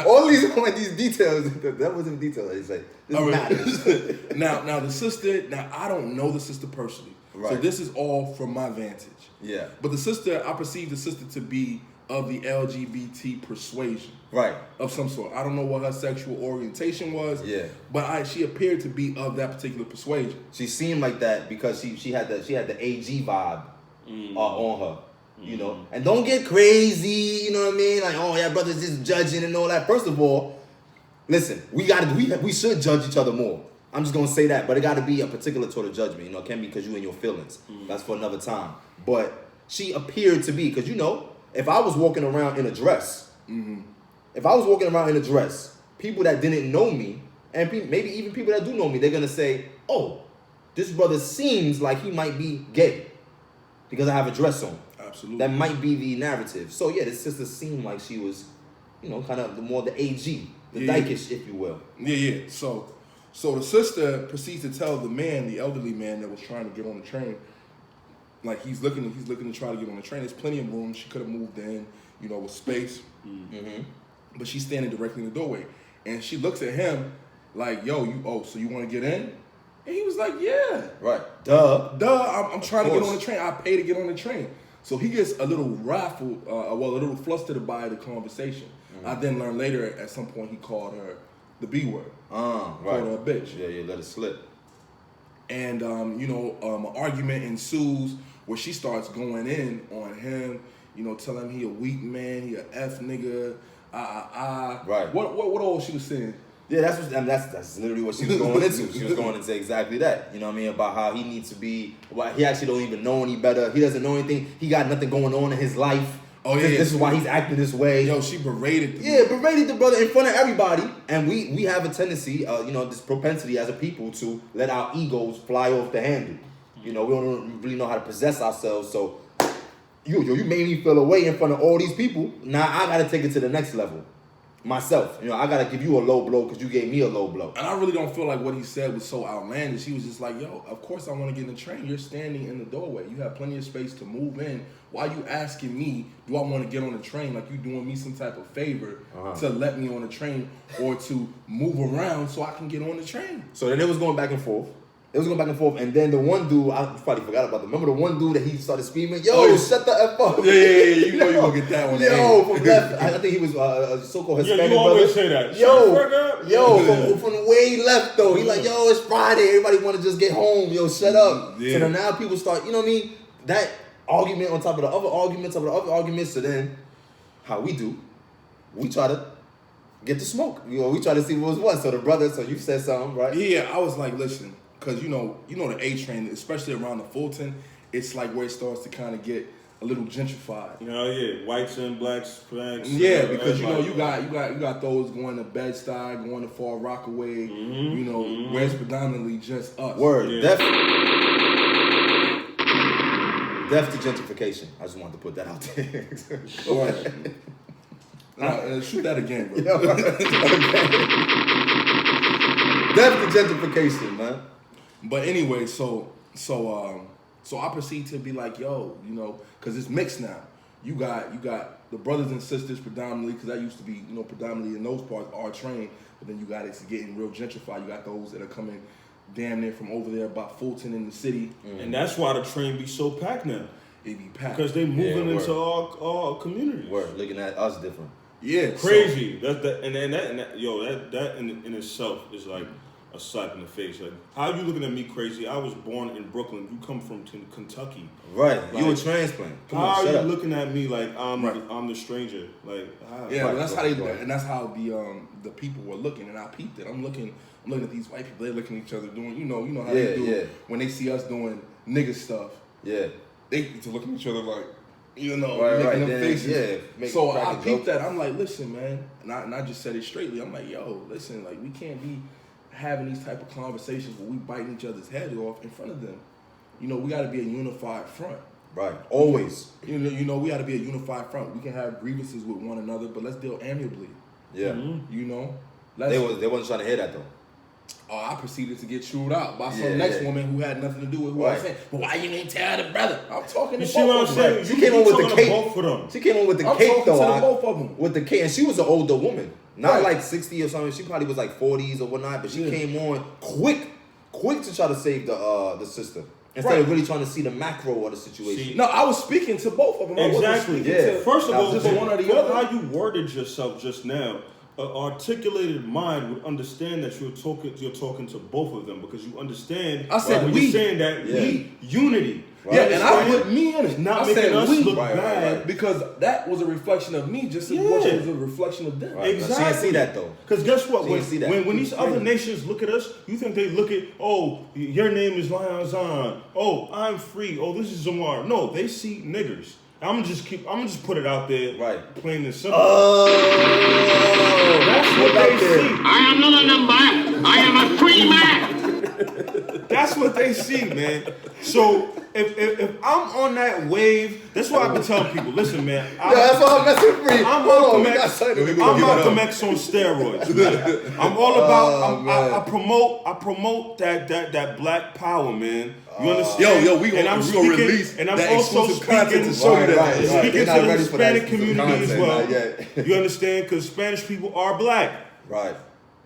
all these details. That wasn't detail. They say this matters. now the sister. Now I don't know the sister personally, so this is all from my vantage. Yeah. But the sister, I perceive the sister to be of the LGBT persuasion. Right. Of some sort. I don't know what her sexual orientation was. Yeah. But she appeared to be of that particular persuasion. She seemed like that because she had the AG vibe on her. You know. And don't get crazy, you know what I mean? Like, oh yeah, brothers just judging and all that. First of all, listen, we should judge each other more. I'm just gonna say that, but it gotta be a particular sort of judgment, you know, it can't be because you and your feelings. That's for another time. But she appeared to be, because you know, if I was walking around in a dress, people that didn't know me, and maybe even people that do know me, they're going to say, oh, this brother seems like he might be gay because I have a dress on. Absolutely. That might be the narrative. So, yeah, this sister seemed like she was, you know, kind of the AG, the dykish, if you will. Yeah. So the sister proceeds to tell the man, the elderly man that was trying to get on the train, like he's looking to try to get on the train. There's plenty of room. She could have moved in, you know, with space. But she's standing directly in the doorway, and she looks at him like, "Yo, so you want to get in?" And he was like, "Yeah, right, duh. I'm trying to get on the train. I pay to get on the train." So he gets a little raffled, a little flustered by the conversation. I then learned later at some point he called her the B word. Called her a bitch. Yeah, let it slip. And an argument ensues where she starts going in on him, you know, telling him he a weak man, he a F nigga, Right. What all she was saying? Yeah, that's literally what she was going into. She was going into exactly that. You know what I mean? About how he needs to be. Well, he actually don't even know any better. He doesn't know anything. He got nothing going on in his life. Oh yeah. This is why he's acting this way. Yo, she berated. Berated the brother in front of everybody. And we have a tendency, this propensity as a people to let our egos fly off the handle. You know, we don't really know how to possess ourselves. So, you made me feel away in front of all these people. Now I gotta take it to the next level. Myself, I gotta give you a low blow because you gave me a low blow. And I really don't feel like what he said was so outlandish. He was just like, yo, of course I want to get in the train. You're standing in the doorway. You have plenty of space to move in. Why you asking me, do I want to get on the train? Like you doing me some type of favor to let me on the train or to move around so I can get on the train. So then it was going back and forth. And then the one dude, I probably forgot about them. Remember the one dude that he started screaming, yo, shut the F up. Yeah, you know you're going to get that one. Yo, from left, I think he was a so-called Hispanic you brother. always say that. From the way left though. He like, yo, it's Friday. Everybody want to just get home. Yo, shut up. Yeah. So then now people start, you know what I mean? That argument on top of the other arguments. So then, how we do, we try to get the smoke. We try to see what was what. So the brother, so you said something, right? Yeah, I was like, listen. Because, you know the A train, especially around the Fulton, it's like where it starts to kind of get a little gentrified. Yeah, whites and blacks. Yeah, because, you got those going to Bed-Stuy, going to Far Rockaway, where it's predominantly just us. Word, yeah. Death to gentrification. I just wanted to put that out there. Right. Shoot that again, bro. Death to gentrification, man. But anyway, so I proceed to be like, yo, because it's mixed now. You got the brothers and sisters predominantly, because that used to be, predominantly in those parts are trained, but then you got it's getting real gentrified. You got those that are coming damn near from over there by Fulton in the city. And that's why the train be so packed now. It be packed. Because they moving into our communities. Word, looking at us different. Yeah. Crazy. That in itself is like a slap in the face. Like, how you looking at me crazy? I was born in Brooklyn. You come from Kentucky. Right. Like, you a transplant. How are you looking at me like I'm the stranger? Like, yeah, right, that's how they and that's how the people were looking, and I peeped it. I'm looking at these white people. They're looking at each other doing, you know how they do when they see us doing nigga stuff. Yeah. They get to look at each other like, making them then, faces. Yeah, so I peeped that. I'm like, listen, man, and I just said it straightly. I'm like, yo, listen, like we can't be having these type of conversations where we biting each other's heads off in front of them. You know, we got to be a unified front. Right. Always. You know, we got to be a unified front. We can have grievances with one another, but let's deal amicably. Yeah. Mm-hmm. You know, they wasn't trying to hear that though. Oh, I proceeded to get chewed out by some next woman who had nothing to do with who I was saying. But why you ain't tell the brother? I'm talking to both of them. Right. She came on with the cake. She came on with the cake though. I'm talking to both of them. With the cake, and she was an older woman, not like 60 or something. She probably was like 40s or whatnot. But she came on quick to try to save the sister. Instead of really trying to see the macro of the situation. No, I was speaking to both of them. Exactly. First of all, just one or the other. How you worded yourself just now, an articulated mind would understand that you're talking to both of them because you understand. I said when you're saying that we unity. Right. Yeah, and I put me in it. Not making us look bad. Right. Because that was a reflection of me just as much as a reflection of them. Right. Exactly. She didn't see that though. Because guess what? When these other nations look at us, you think they look at, oh, your name is Lion Zahn. Oh, I'm free. Oh, this is Zamar. No, they see niggers. I'm gonna just put it out there, right? Plain and simple. That's what they see. I am not a number. I am a free man. That's what they see, man. So if I'm on that wave, that's why I've been telling people, listen, man. That's why I'm messing free. I'm Malcolm X on steroids, man. I'm all about. I promote that black power, man. You understand? Yo, we gonna release and I'm that also exclusive content to show you that. Speaking to the Hispanic community as well. You understand? Because Spanish people are black. Right.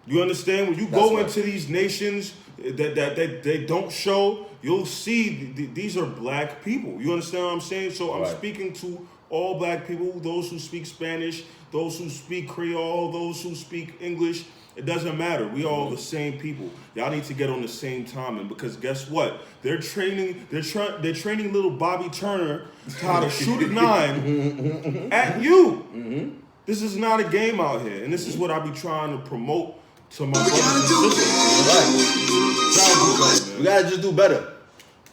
You understand? When you go into these nations that they don't show, you'll see these are black people. You understand what I'm saying? So I'm speaking to all black people, those who speak Spanish, those who speak Creole, those who speak English. It doesn't matter. We all the same people. Y'all need to get on the same timing because guess what? They're training little Bobby Turner to how to shoot a 9 at you. Mm-hmm. This is not a game out here, and this is what I be trying to promote to my brothers and sisters. We gotta just do better.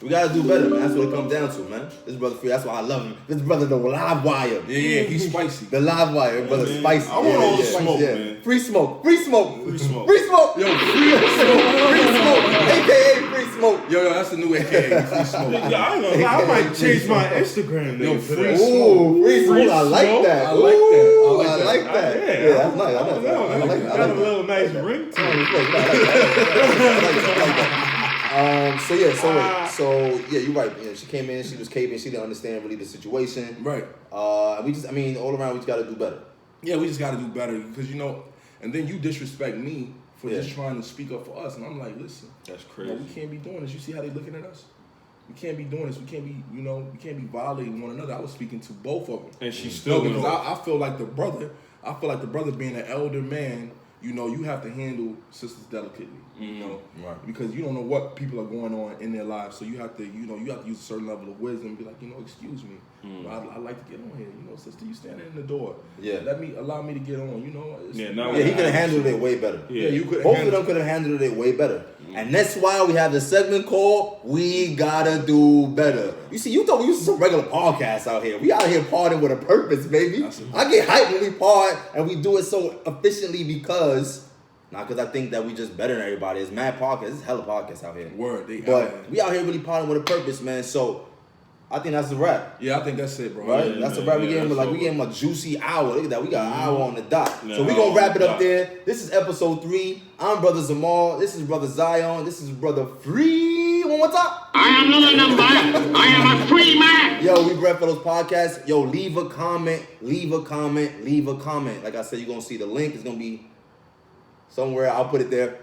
We gotta do better, man. That's what it comes down to, man. This brother free. That's why I love him. This brother, the live wire. Yeah, he's spicy. The live wire, brother, spicy. I want all the smoke, man. Free smoke. Free smoke. Free smoke. Free smoke. Yo, free smoke. Free smoke. AKA free smoke. Yo, that's the new AKA. Free smoke. Yeah, I ain't gonna lie. I might change my Instagram name. Yo, free smoke. Ooh, free smoke. I like that. I like that. I like that. Yeah, that's nice. I like that. Got a little nice ringtone. So you're right. You know, she came in, she was caving, she didn't understand really the situation. Right. All around we just gotta do better. Yeah, we just gotta do better because and then you disrespect me for just trying to speak up for us, and I'm like, listen, that's crazy. We can't be doing this. You see how they looking at us? We can't be doing this. We can't be, we can't be violating one another. I was speaking to both of them, and she's still because I feel like the brother. I feel like the brother being an elder man. You have to handle sisters delicately. Right. Because you don't know what people are going on in their lives, so you have to, you have to use a certain level of wisdom and be like, excuse me, I'd like to get on here. Sister, you standing in the door. Yeah. Allow me to get on. He could have handled it way better. Yeah, you could. Both of them could have handled it way better. And that's why we have the segment called "We Gotta Do Better." You see, you thought we used to some regular podcasts out here. We out here partying with a purpose, baby. I get hyped when we part, and we do it so efficiently because I think that we just better than everybody. It's mad podcasts. It's hella podcasts out here. Word. But we out here really partying with a purpose, man. So I think that's a wrap. Yeah, I think that's it, bro. Right? That's a wrap. We gave him a juicy hour. Look at that. We got an hour on the dot. So we gonna wrap it up there. This is episode 3. I'm Brother Zamal. This is Brother Zion. This is Brother Free. One more time. I am not a number. I am a free man. Yo, we Breadfellows Podcast. Yo, leave a comment. Leave a comment. Leave a comment. Like I said, you're gonna see the link. It's gonna be somewhere. I'll put it there.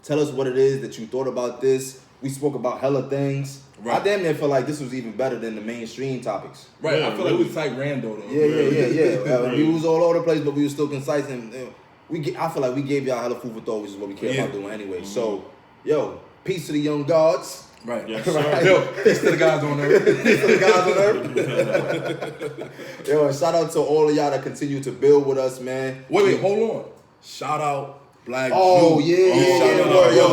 Tell us what it is that you thought about this. We spoke about hella things. Right. I damn near feel like this was even better than the mainstream topics. Right. I feel like we was like rando though. Yeah. We was all over the place, but we were still concise and I feel like we gave y'all hella food for thought, which is what we care about doing anyway. So, yo, peace to the young gods. Right. Yes, Right. sir. Yo, peace to the guys on earth. Peace to the guys on earth. Yo, and shout out to all of y'all that continue to build with us, man. Wait, hold on. Shout out Black Oh, Jew.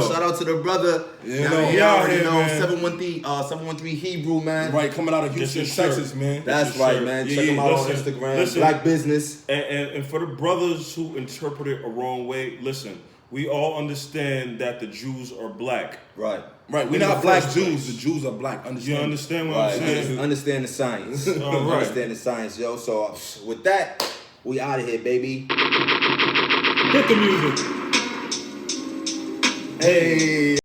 Shout out to the brother. Yeah, Now, no, you he out already here, know, man. 713 Hebrew, man. Right, coming out of Houston, Yes, sir. Texas, man. That's Yes, right, sir. man. Yeah, Check yeah, him out listen, on Instagram. listen. Black Business. And for the brothers who interpret it a wrong way, listen, we all understand that the Jews are black. Right. Right, we're In the not black first Jews. place. The Jews are black. You Understand? understand what Right. I'm saying? Understand the science. All right. Understand the science, yo. So, with that, we out of here, baby. Hit the music. Hey.